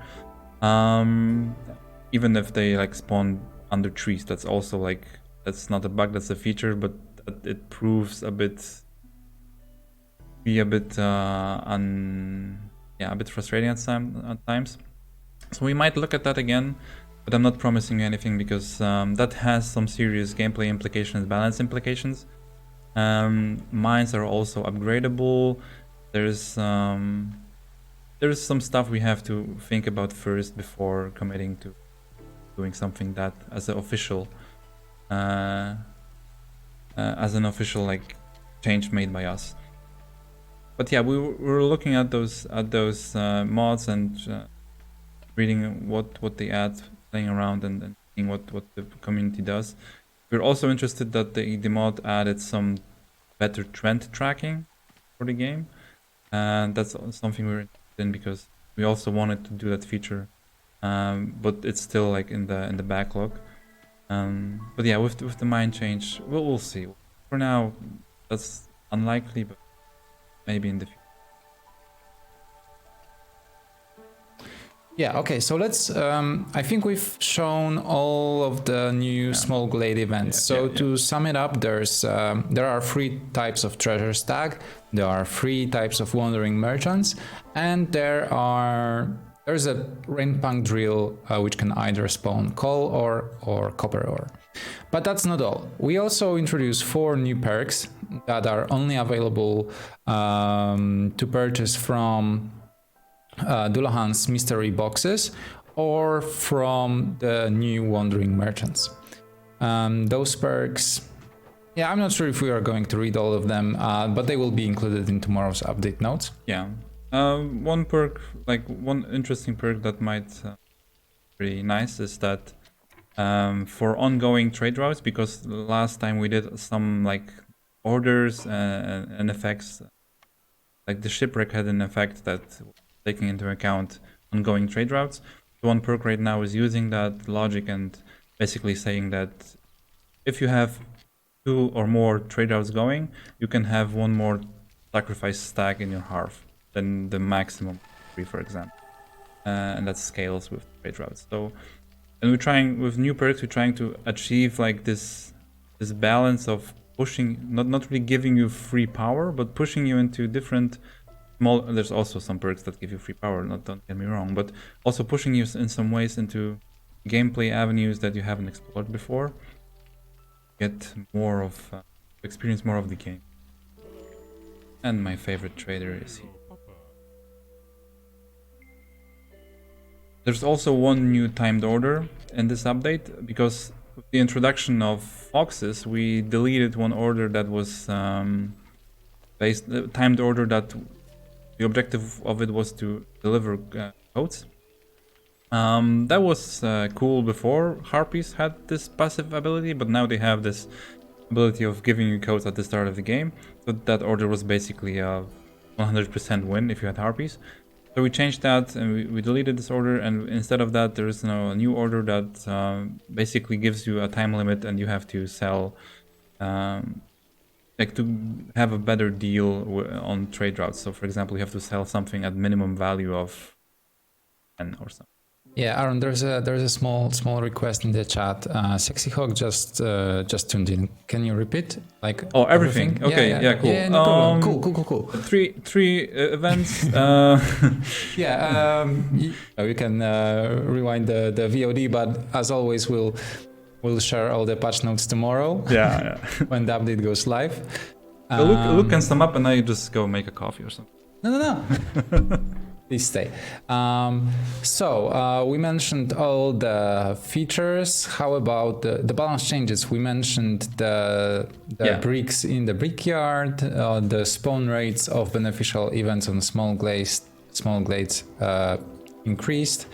Even if they spawn under trees, that's also that's not a bug, that's a feature, but it proves a bit frustrating at times. So we might look at that again, but I'm not promising you anything because that has some serious gameplay implications, balance implications. Mines are also upgradable. There's some stuff we have to think about first before committing to doing something that as an official like change made by us. But yeah, we were looking at those mods and reading what they add, playing around and seeing what the community does. We're also interested that the mod added some better trend tracking for the game, and that's something we're interested in because we also wanted to do that feature, but it's still like in the backlog. But yeah, with the mine change, we'll see. For now, that's unlikely, but maybe in the future. Yeah, okay, so let's, I think we've shown all of the new small glade events. To sum it up, there are 3 types of treasure stag, there are 3 types of wandering merchants, and there's a Rainpunk Drill which can either spawn coal or copper ore. But that's not all. We also introduced 4 new perks that are only available to purchase from Dullahan's mystery boxes or from the new wandering merchants. Those perks, yeah, I'm not sure if we are going to read all of them, but they will be included in tomorrow's update notes. Yeah, one perk, like one interesting perk that might be pretty nice is that for ongoing trade routes, because last time we did some like orders and effects, like the shipwreck had an effect that taking into account ongoing trade routes. So one perk right now is using that logic and basically saying that if you have 2 or more trade routes going, you can have 1 more sacrifice stack in your hearth than the maximum 3, for example. And that scales with trade routes. So, and we're trying with new perks, we're trying to achieve like this balance of pushing, not really giving you free power, but pushing you into different there's also some perks that give you free power, don't get me wrong, but also pushing you in some ways into gameplay avenues that you haven't explored before. Get more of, experience more of the game. And my favorite trader is here. There's also 1 new timed order in this update, because with the introduction of foxes, we deleted 1 order that was timed order that the objective of it was to deliver coats. That was cool before harpies had this passive ability, but now they have this ability of giving you coats at the start of the game. So that order was basically a 100% win if you had harpies. So we changed that and we deleted this order, and instead of that there is now a new order that basically gives you a time limit and you have to sell like to have a better deal on trade routes. So for example, you have to sell something at minimum value of 10 or something. Yeah, Aaron, there's a small request in the chat. Sexy Hawk just tuned in. Can you repeat? Like everything? Okay, yeah, cool. Yeah, no problem. Cool. Three events. You can rewind the VOD, but as always, we'll share all the patch notes tomorrow. Yeah. When the update goes live. Luke can sum up, and I just go make a coffee or something. No. Please stay. We mentioned all the features. How about the balance changes? We mentioned the bricks in the brickyard, the spawn rates of beneficial events on small glades increased.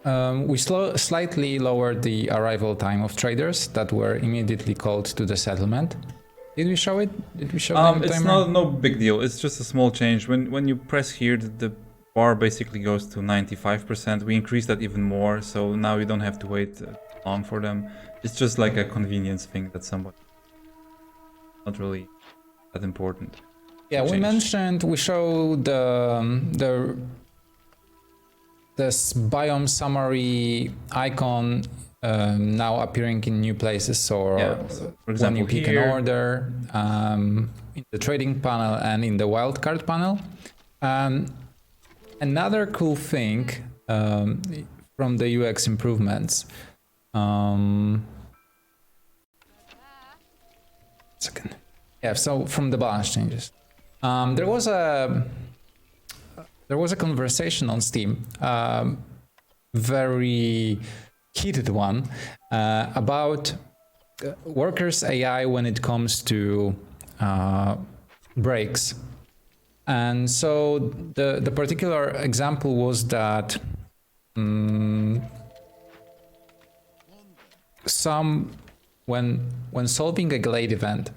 We slightly lowered the arrival time of traders that were immediately called to the settlement. Did we show it? It's no big deal. It's just a small change. When you press here, the bar basically goes to 95%. We increased that even more, so now you don't have to wait long for them. It's just like a convenience thing that somewhat not really that important. Yeah, we showed this biome summary icon now appearing in new places, or for example, when you pick an order in the trading panel and in the wildcard panel. Another cool thing from the UX improvements. Second. Yeah, so from the balance changes. There was a conversation on Steam, very heated one, about workers' AI when it comes to breaks. And so the particular example was that when solving a glade event,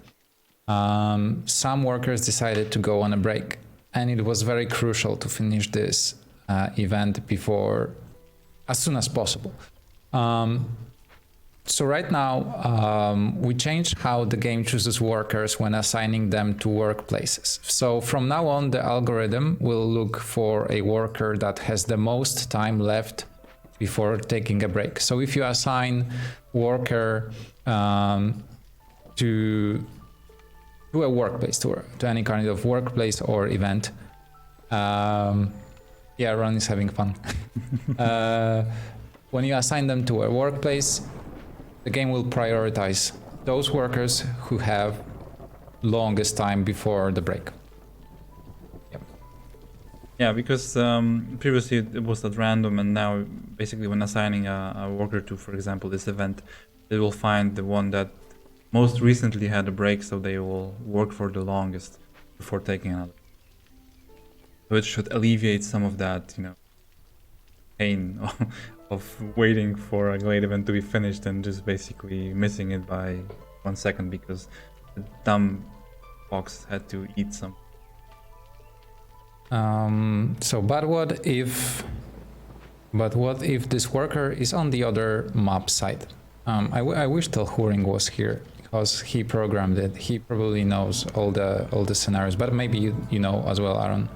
some workers decided to go on a break, and it was very crucial to finish this event as soon as possible. So right now, we changed how the game chooses workers when assigning them to workplaces. So from now on, the algorithm will look for a worker that has the most time left before taking a break. So if you assign worker to a workplace, to any kind of workplace or event, yeah, Ron is having fun. When you assign them to a workplace, the game will prioritize those workers who have longest time before the break. Yep. Yeah, because previously it was at random, and now basically when assigning a worker to, for example, this event, it will find the one that most recently had a break, so they will work for the longest before taking another. So it should alleviate some of that, pain of waiting for a glade event to be finished and just basically missing it by 1 second because the dumb fox had to eat some. But what if this worker is on the other map side? I wish Telhuring was here because he programmed it. He probably knows all the scenarios, but maybe you know as well, Aaron.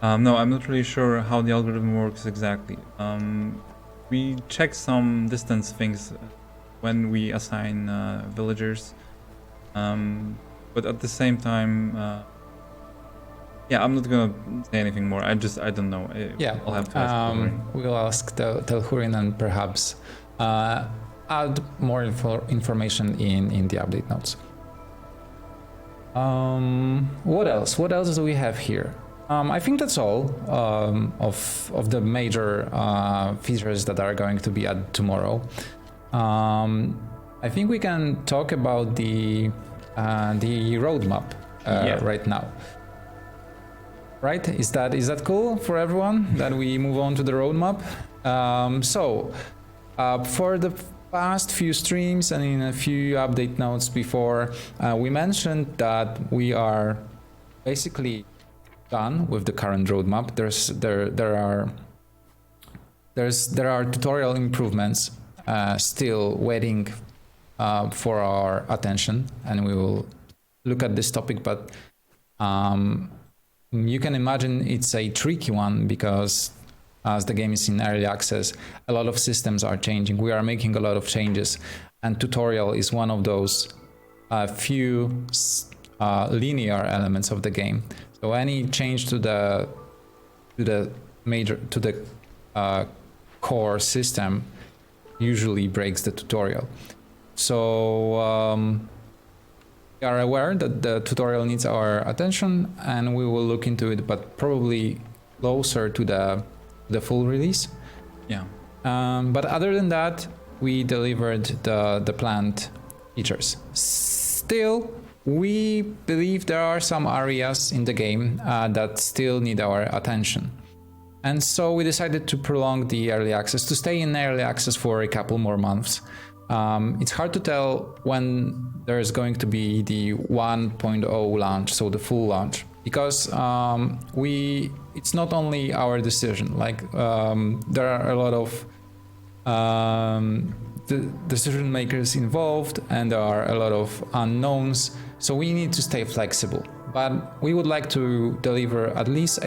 No, I'm not really sure how the algorithm works exactly. We check some distance things when we assign villagers, but at the same time, yeah, I'm not gonna say anything more. I don't know. I'll have to ask Telhuring. We'll ask Telhuring and perhaps add more information in the update notes. What else? What else do we have here? I think that's all of the major features that are going to be added tomorrow. I think we can talk about the roadmap right now. Right? Is that cool for everyone that we move on to the roadmap? For the past few streams and in a few update notes before, we mentioned that we are basically done with the current roadmap. There are tutorial improvements still waiting for our attention, and we will look at this topic. But you can imagine it's a tricky one because as the game is in early access, a lot of systems are changing. We are making a lot of changes, and tutorial is one of those few linear elements of the game. So any change to the core system usually breaks the tutorial. So we are aware that the tutorial needs our attention, and we will look into it, but probably closer to the full release. Yeah. But other than that, we delivered the planned features. Still, we believe there are some areas in the game that still need our attention. And so we decided to prolong the early access, to stay in early access for a couple more months. It's hard to tell when there's going to be the 1.0 launch, so the full launch, because it's not only our decision. There are a lot of the decision makers involved, and there are a lot of unknowns. So we need to stay flexible, but we would like to deliver at least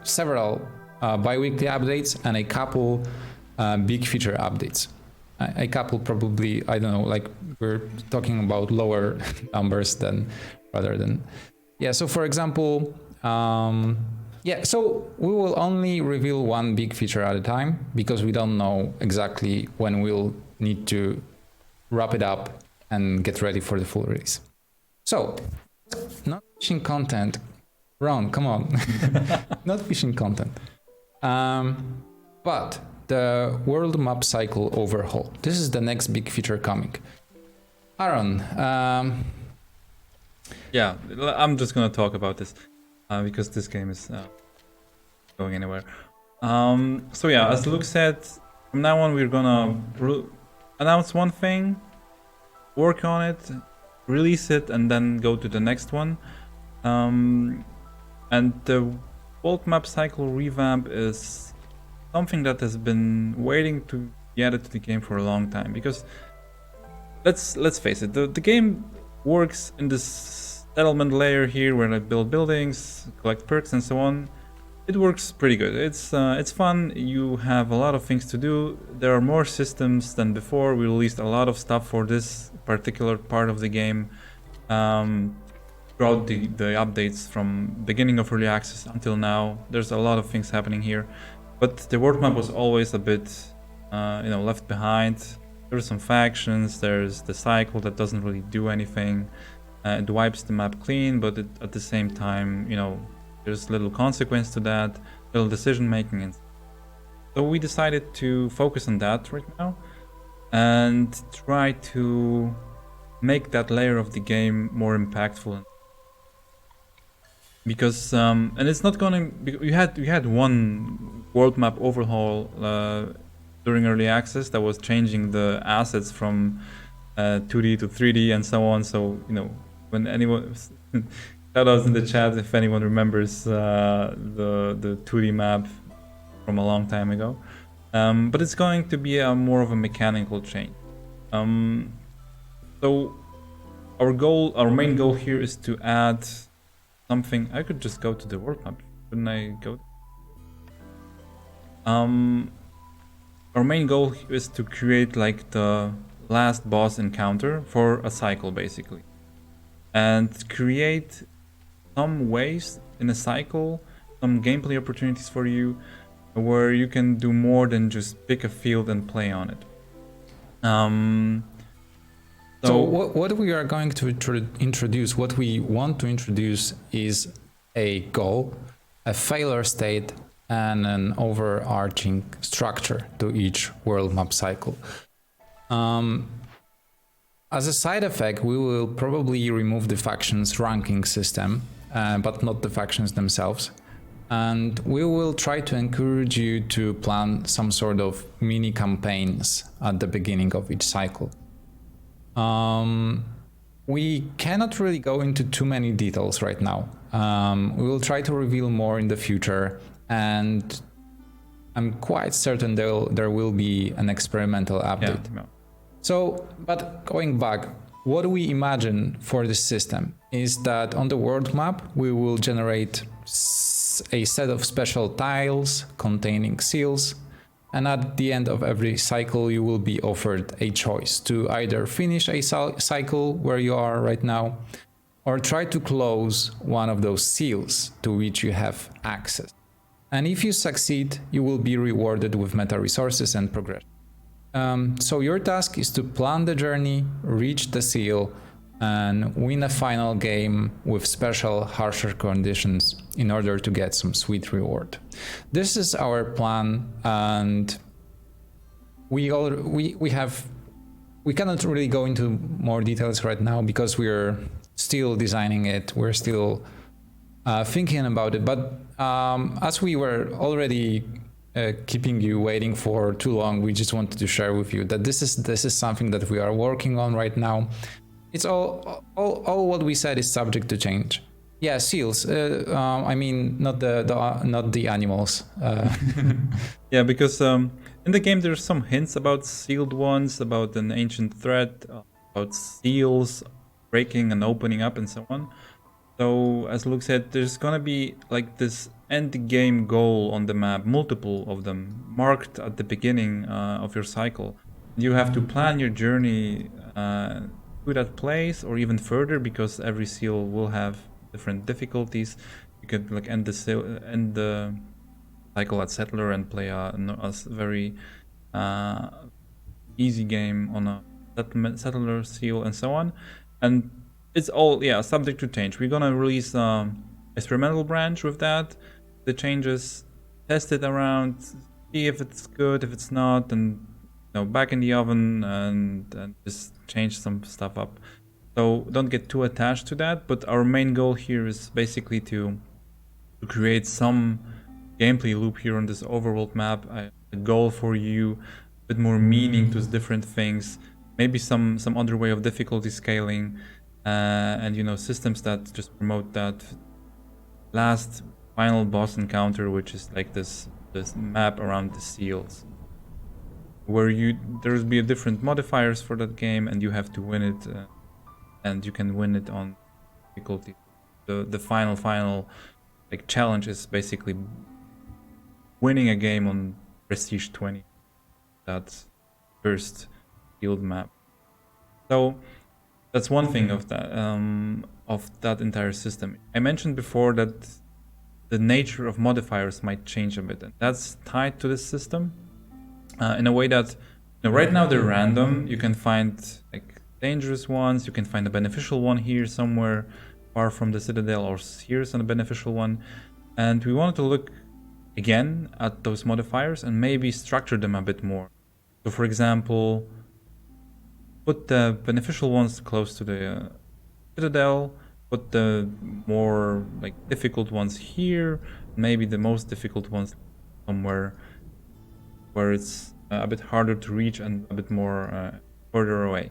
several bi-weekly updates and a couple big feature updates. A couple probably, I don't know, we're talking about lower numbers rather than Yeah, so for example, so we will only reveal one big feature at a time because we don't know exactly when we'll need to wrap it up and get ready for the full release. So, not fishing content. Ron, come on. Not fishing content. But the world map cycle overhaul. This is the next big feature coming. Aaron, Yeah, I'm just gonna talk about this because this game is going anywhere. So yeah, as Luke said, from now on we're gonna announce one thing, work on it, release it, and then go to the next one. And the world map cycle revamp is something that has been waiting to be added to the game for a long time, because let's face it, the game works in this settlement layer here where I build buildings, collect perks and so on. It works pretty good. It's fun. You have a lot of things to do. There are more systems than before. We released a lot of stuff for this particular part of the game throughout the updates from beginning of early access until now. There's a lot of things happening here, but the world map was always a bit left behind. There's some factions. There's the cycle that doesn't really do anything. It wipes the map clean, but at the same time, there's little consequence to that, little decision making. And so we decided to focus on that right now and try to make that layer of the game more impactful. Because and it's not gonna be, we had one world map overhaul during early access that was changing the assets from 2D to 3D and so on. So when anyone shout outs in the chat if anyone remembers the 2D map from a long time ago. But it's going to be more of a mechanical change. So our main goal here is to add something. I could just go to the world map, couldn't I go? Our main goal is to create like the last boss encounter for a cycle, basically, and create some ways in a cycle, some gameplay opportunities for you where you can do more than just pick a field and play on it. So what we are going to introduce, what we want to introduce is a goal, a failure state, and an overarching structure to each world map cycle. As a side effect, we will probably remove the factions ranking system, but not the factions themselves. And we will try to encourage you to plan some sort of mini campaigns at the beginning of each cycle. We cannot really go into too many details right now. We will try to reveal more in the future, and I'm quite certain there will be an experimental update. Yeah. So, but going back, what we imagine for this system is that on the world map, we will generate a set of special tiles containing seals, and at the end of every cycle, you will be offered a choice to either finish a cycle where you are right now, or try to close one of those seals to which you have access. And if you succeed, you will be rewarded with meta resources and progression. So your task is to plan the journey, reach the seal, and win a final game with special, harsher conditions in order to get some sweet reward. This is our plan, and we cannot really go into more details right now because we're still designing it. We're still thinking about it. But as we were already keeping you waiting for too long, we just wanted to share with you that this is something that we are working on right now. It's all what we said is subject to change. Yeah, seals. I mean, not the animals. Yeah, because in the game there's some hints about sealed ones, about an ancient threat, about seals breaking and opening up, and so on. So, as Luke said, there's gonna be like this end game goal on the map, multiple of them, marked at the beginning of your cycle. You have to plan your journey to that place or even further, because every seal will have different difficulties. You could like end the cycle at settler and play a very easy game on a settler seal and so on. And it's all subject to change. We're gonna release experimental branch with that, the changes, test it around, see if it's good, if it's not, and back in the oven and just change some stuff up. So don't get too attached to that, but our main goal here is basically to create some gameplay loop here on this overworld map, a goal for you, a bit more meaning to different things, maybe some other way of difficulty scaling, and systems that just promote that last final boss encounter, which is like this map around the seals, where there's be different modifiers for that game, and you have to win it, and you can win it on difficulty. The final like challenge is basically winning a game on Prestige 20, that first field map. So that's one thing of that entire system. I mentioned before that the nature of modifiers might change a bit, and that's tied to this system in a way that right now they're random. You can find like dangerous ones, you can find a beneficial one here somewhere far from the citadel, or here's a beneficial one, and we wanted to look again at those modifiers and maybe structure them a bit more. So for example, put the beneficial ones close to the citadel, put the more like difficult ones here, maybe the most difficult ones somewhere where it's a bit harder to reach and a bit more further away.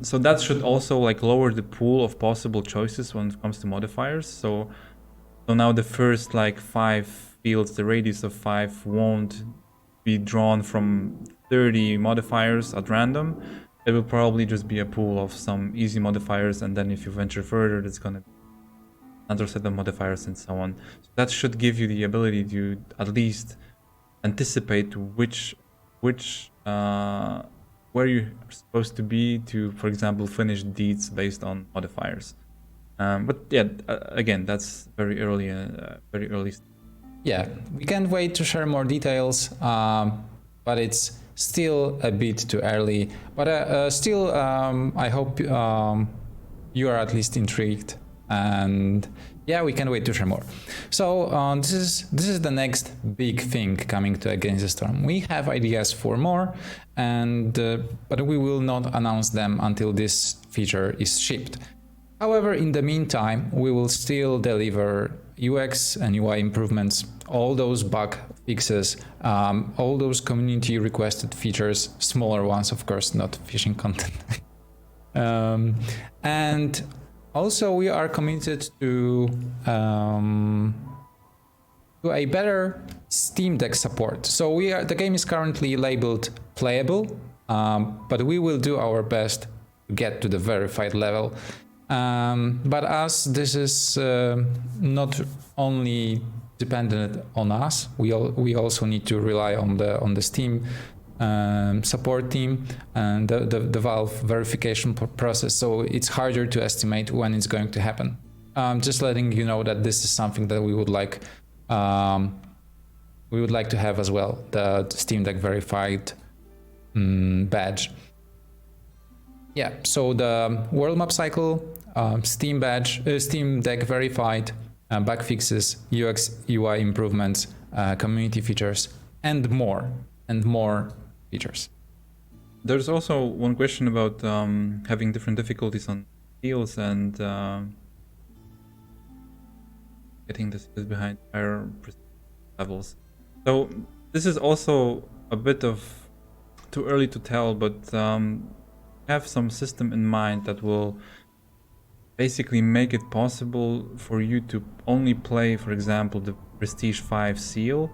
So that should also like lower the pool of possible choices when it comes to modifiers. So now the first like 5 fields, the radius of 5 won't be drawn from 30 modifiers at random. It will probably just be a pool of some easy modifiers, and then if you venture further, it's gonna be another set of modifiers and so on. So that should give you the ability to at least anticipate where you're supposed to be to, for example, finish deeds based on modifiers. But yeah, again, that's very early. Yeah, we can't wait to share more details, but it's still a bit too early. But still, I hope you are at least intrigued, and yeah, we can't wait to share more. So this is the next big thing coming to Against the Storm. We have ideas for more, and but we will not announce them until this feature is shipped. However, in the meantime, we will still deliver UX and UI improvements, all those bug fixes, all those community requested features, smaller ones, of course, not fishing content. And also we are committed to a better Steam Deck support. So the game is currently labeled playable, but we will do our best to get to the verified level. But as this is not only dependent on us, we also need to rely on the Steam support team and the Valve verification process. So it's harder to estimate when it's going to happen. Just letting you know that this is something that we would like to have as well, the Steam Deck verified badge. Yeah, so the world map cycle, Steam badge, Steam Deck verified, bug fixes, UX, UI improvements, community features, and more features. There's also one question about having different difficulties on deals and getting this behind higher levels. So this is also a bit of too early to tell, but have some system in mind that will basically make it possible for you to only play, for example, the Prestige 5 seal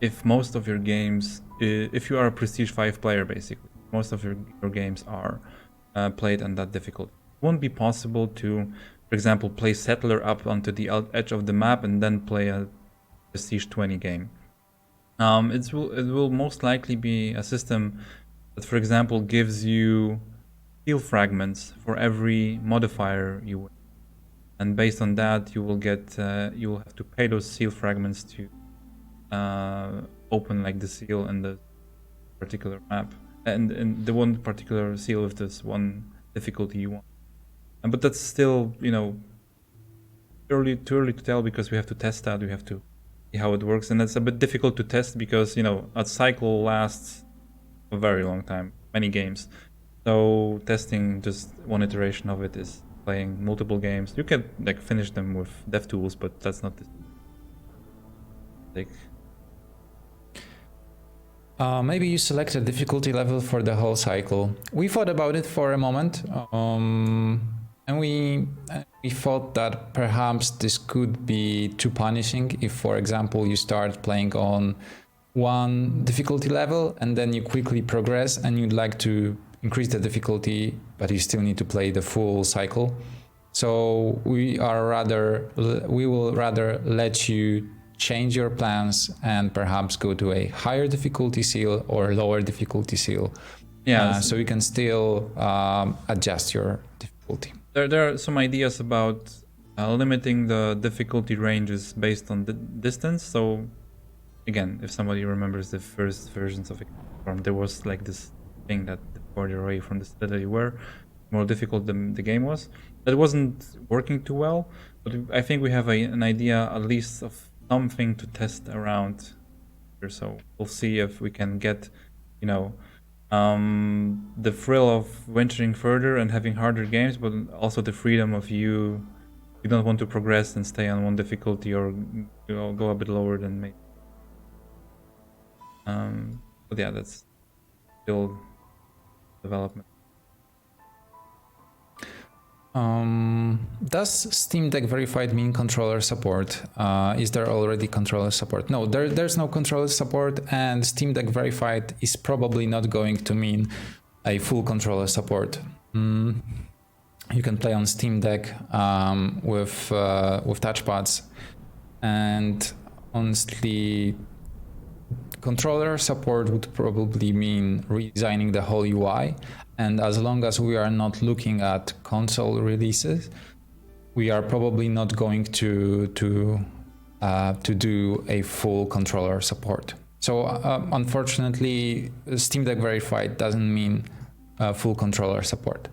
if most of your games, if you are a Prestige 5 player, basically most of your games are played on that difficulty. It won't be possible to, for example, play Settler up onto the edge of the map and then play a Prestige 20 game. It will most likely be a system that, for example, gives you steel fragments for every modifier you win. and based on that you will get you will have to pay those seal fragments to open like the seal in the particular map and the one particular seal with this one difficulty you want. But that's still, you know, too early to tell because we have to test that. We have to see how it works, and it's a bit difficult to test because, you know, a cycle lasts a very long time, many games. So testing just one iteration of it is playing multiple games. You can like finish them with dev tools, but that's not like. Maybe you select a difficulty level for the whole cycle. We thought about it for a moment, and we thought that perhaps this could be too punishing if, for example, you start playing on one difficulty level and then you quickly progress and you'd like to increase the difficulty, but you still need to play the full cycle. So we will rather let you change your plans and perhaps go to a higher difficulty seal or lower difficulty seal. Yeah. So you can still adjust your difficulty. There are some ideas about limiting the difficulty ranges based on the distance. So again, if somebody remembers the first versions of it, there was like this thing that the further away from the citadel you were, more difficult the game was. That wasn't working too well, but I think we have an idea at least of something to test around here. So we'll see if we can get, you know, the thrill of venturing further and having harder games, but also the freedom of you don't want to progress and stay on one difficulty, or, you know, go a bit lower than maybe. But yeah, that's still development. Does Steam Deck Verified mean controller support? Is there already controller support? No, there's no controller support, and Steam Deck Verified is probably not going to mean a full controller support. You can play on Steam Deck with touchpads, and honestly, controller support would probably mean redesigning the whole UI. And as long as we are not looking at console releases, we are probably not going to do a full controller support. So unfortunately, Steam Deck Verified doesn't mean full controller support,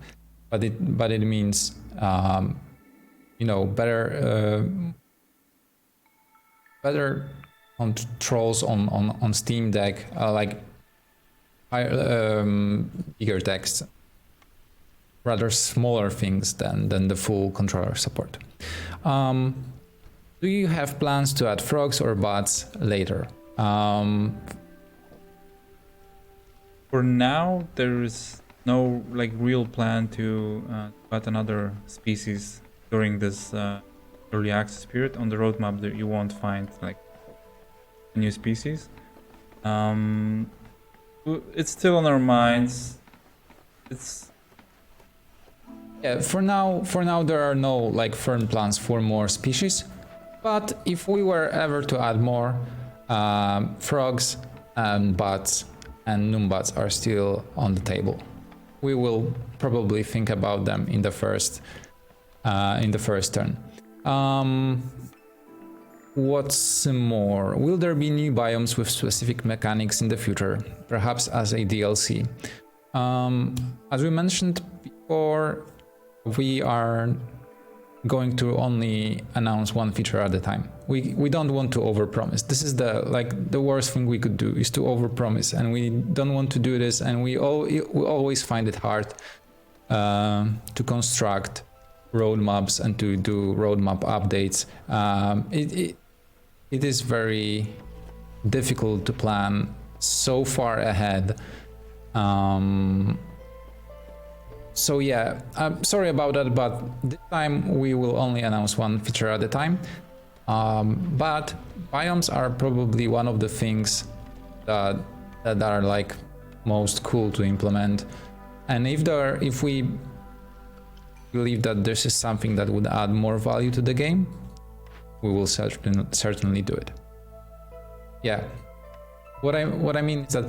but it means you know, better controls on Steam Deck, like higher, bigger text, rather smaller things than the full controller support. Do you have plans to add frogs or bots later? For now, there is no like real plan to add another species during this early access period. On the roadmap, that you won't find like a new species. It's still on our minds. For now there are no like firm plans for more species, but if we were ever to add more, frogs and bats and numbats are still on the table. We will probably think about them in the first turn. What's more, will there be new biomes with specific mechanics in the future, perhaps as a DLC? As we mentioned before, we are going to only announce one feature at a time. We don't want to overpromise. This is the worst thing we could do, is to overpromise, and we don't want to do this, and we always find it hard to construct roadmaps and to do roadmap updates. It is very difficult to plan so far ahead. So yeah, I'm sorry about that, but this time we will only announce one feature at a time. But biomes are probably one of the things that are like most cool to implement. And if we believe that this is something that would add more value to the game, we will certainly do it. Yeah, what I mean is that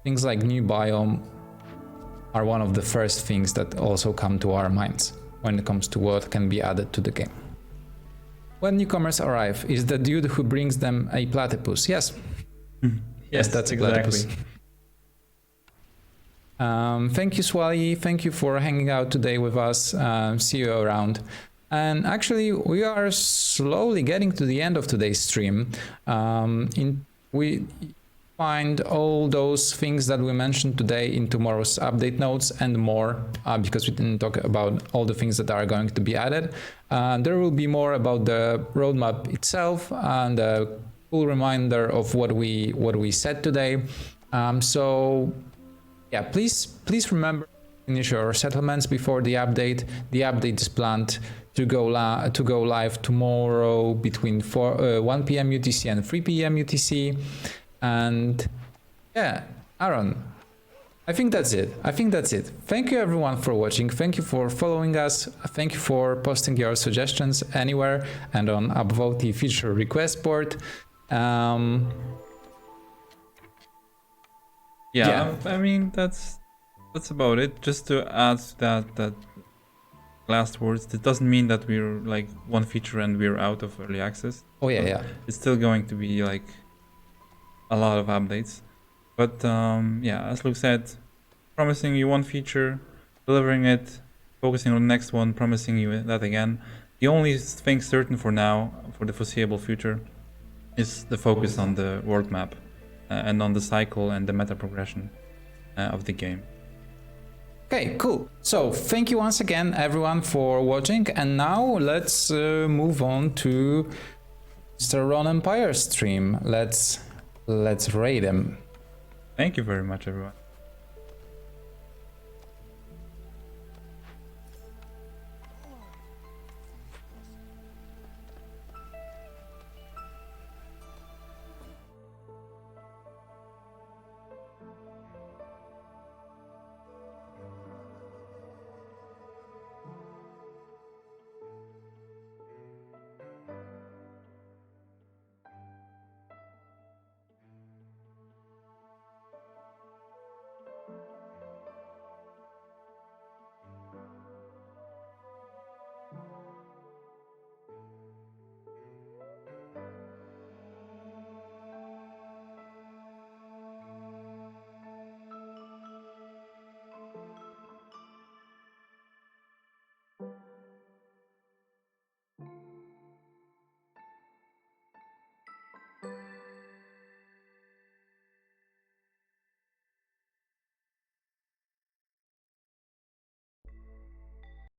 things like new biome are one of the first things that also come to our minds. when it comes to what can be added to the game. When newcomers arrive, is the dude who brings them a platypus? Yes. Yes, that's exactly. A platypus. Thank you, Swally. Thank you for hanging out today with us. See you around. And actually, we are slowly getting to the end of today's stream. We find all those things that we mentioned today in tomorrow's update notes and more, because we didn't talk about all the things that are going to be added. There will be more about the roadmap itself and a full reminder of what we said today. So yeah, please remember to finish your settlements before the update. The update is planned to go live tomorrow between 1 p.m. UTC and 3 p.m. UTC. And yeah, Aaron, I think that's it. Thank you everyone for watching. Thank you for following us. Thank you for posting your suggestions anywhere and on Upvote feature request board. Yeah, I mean that's about it. Just to add to that last words, it doesn't mean that we're like one feature and we're out of early access. Oh yeah. It's still going to be like a lot of updates. But yeah, as Luke said, promising you one feature, delivering it, focusing on the next one, promising you that again. The only thing certain for now, for the foreseeable future, is the focus on the world map and on the cycle and the meta progression of the game. Okay, cool. So thank you once again, everyone, for watching. And now let's move on to Mr. Ron Empire stream. Let's raid him. Thank you very much, everyone.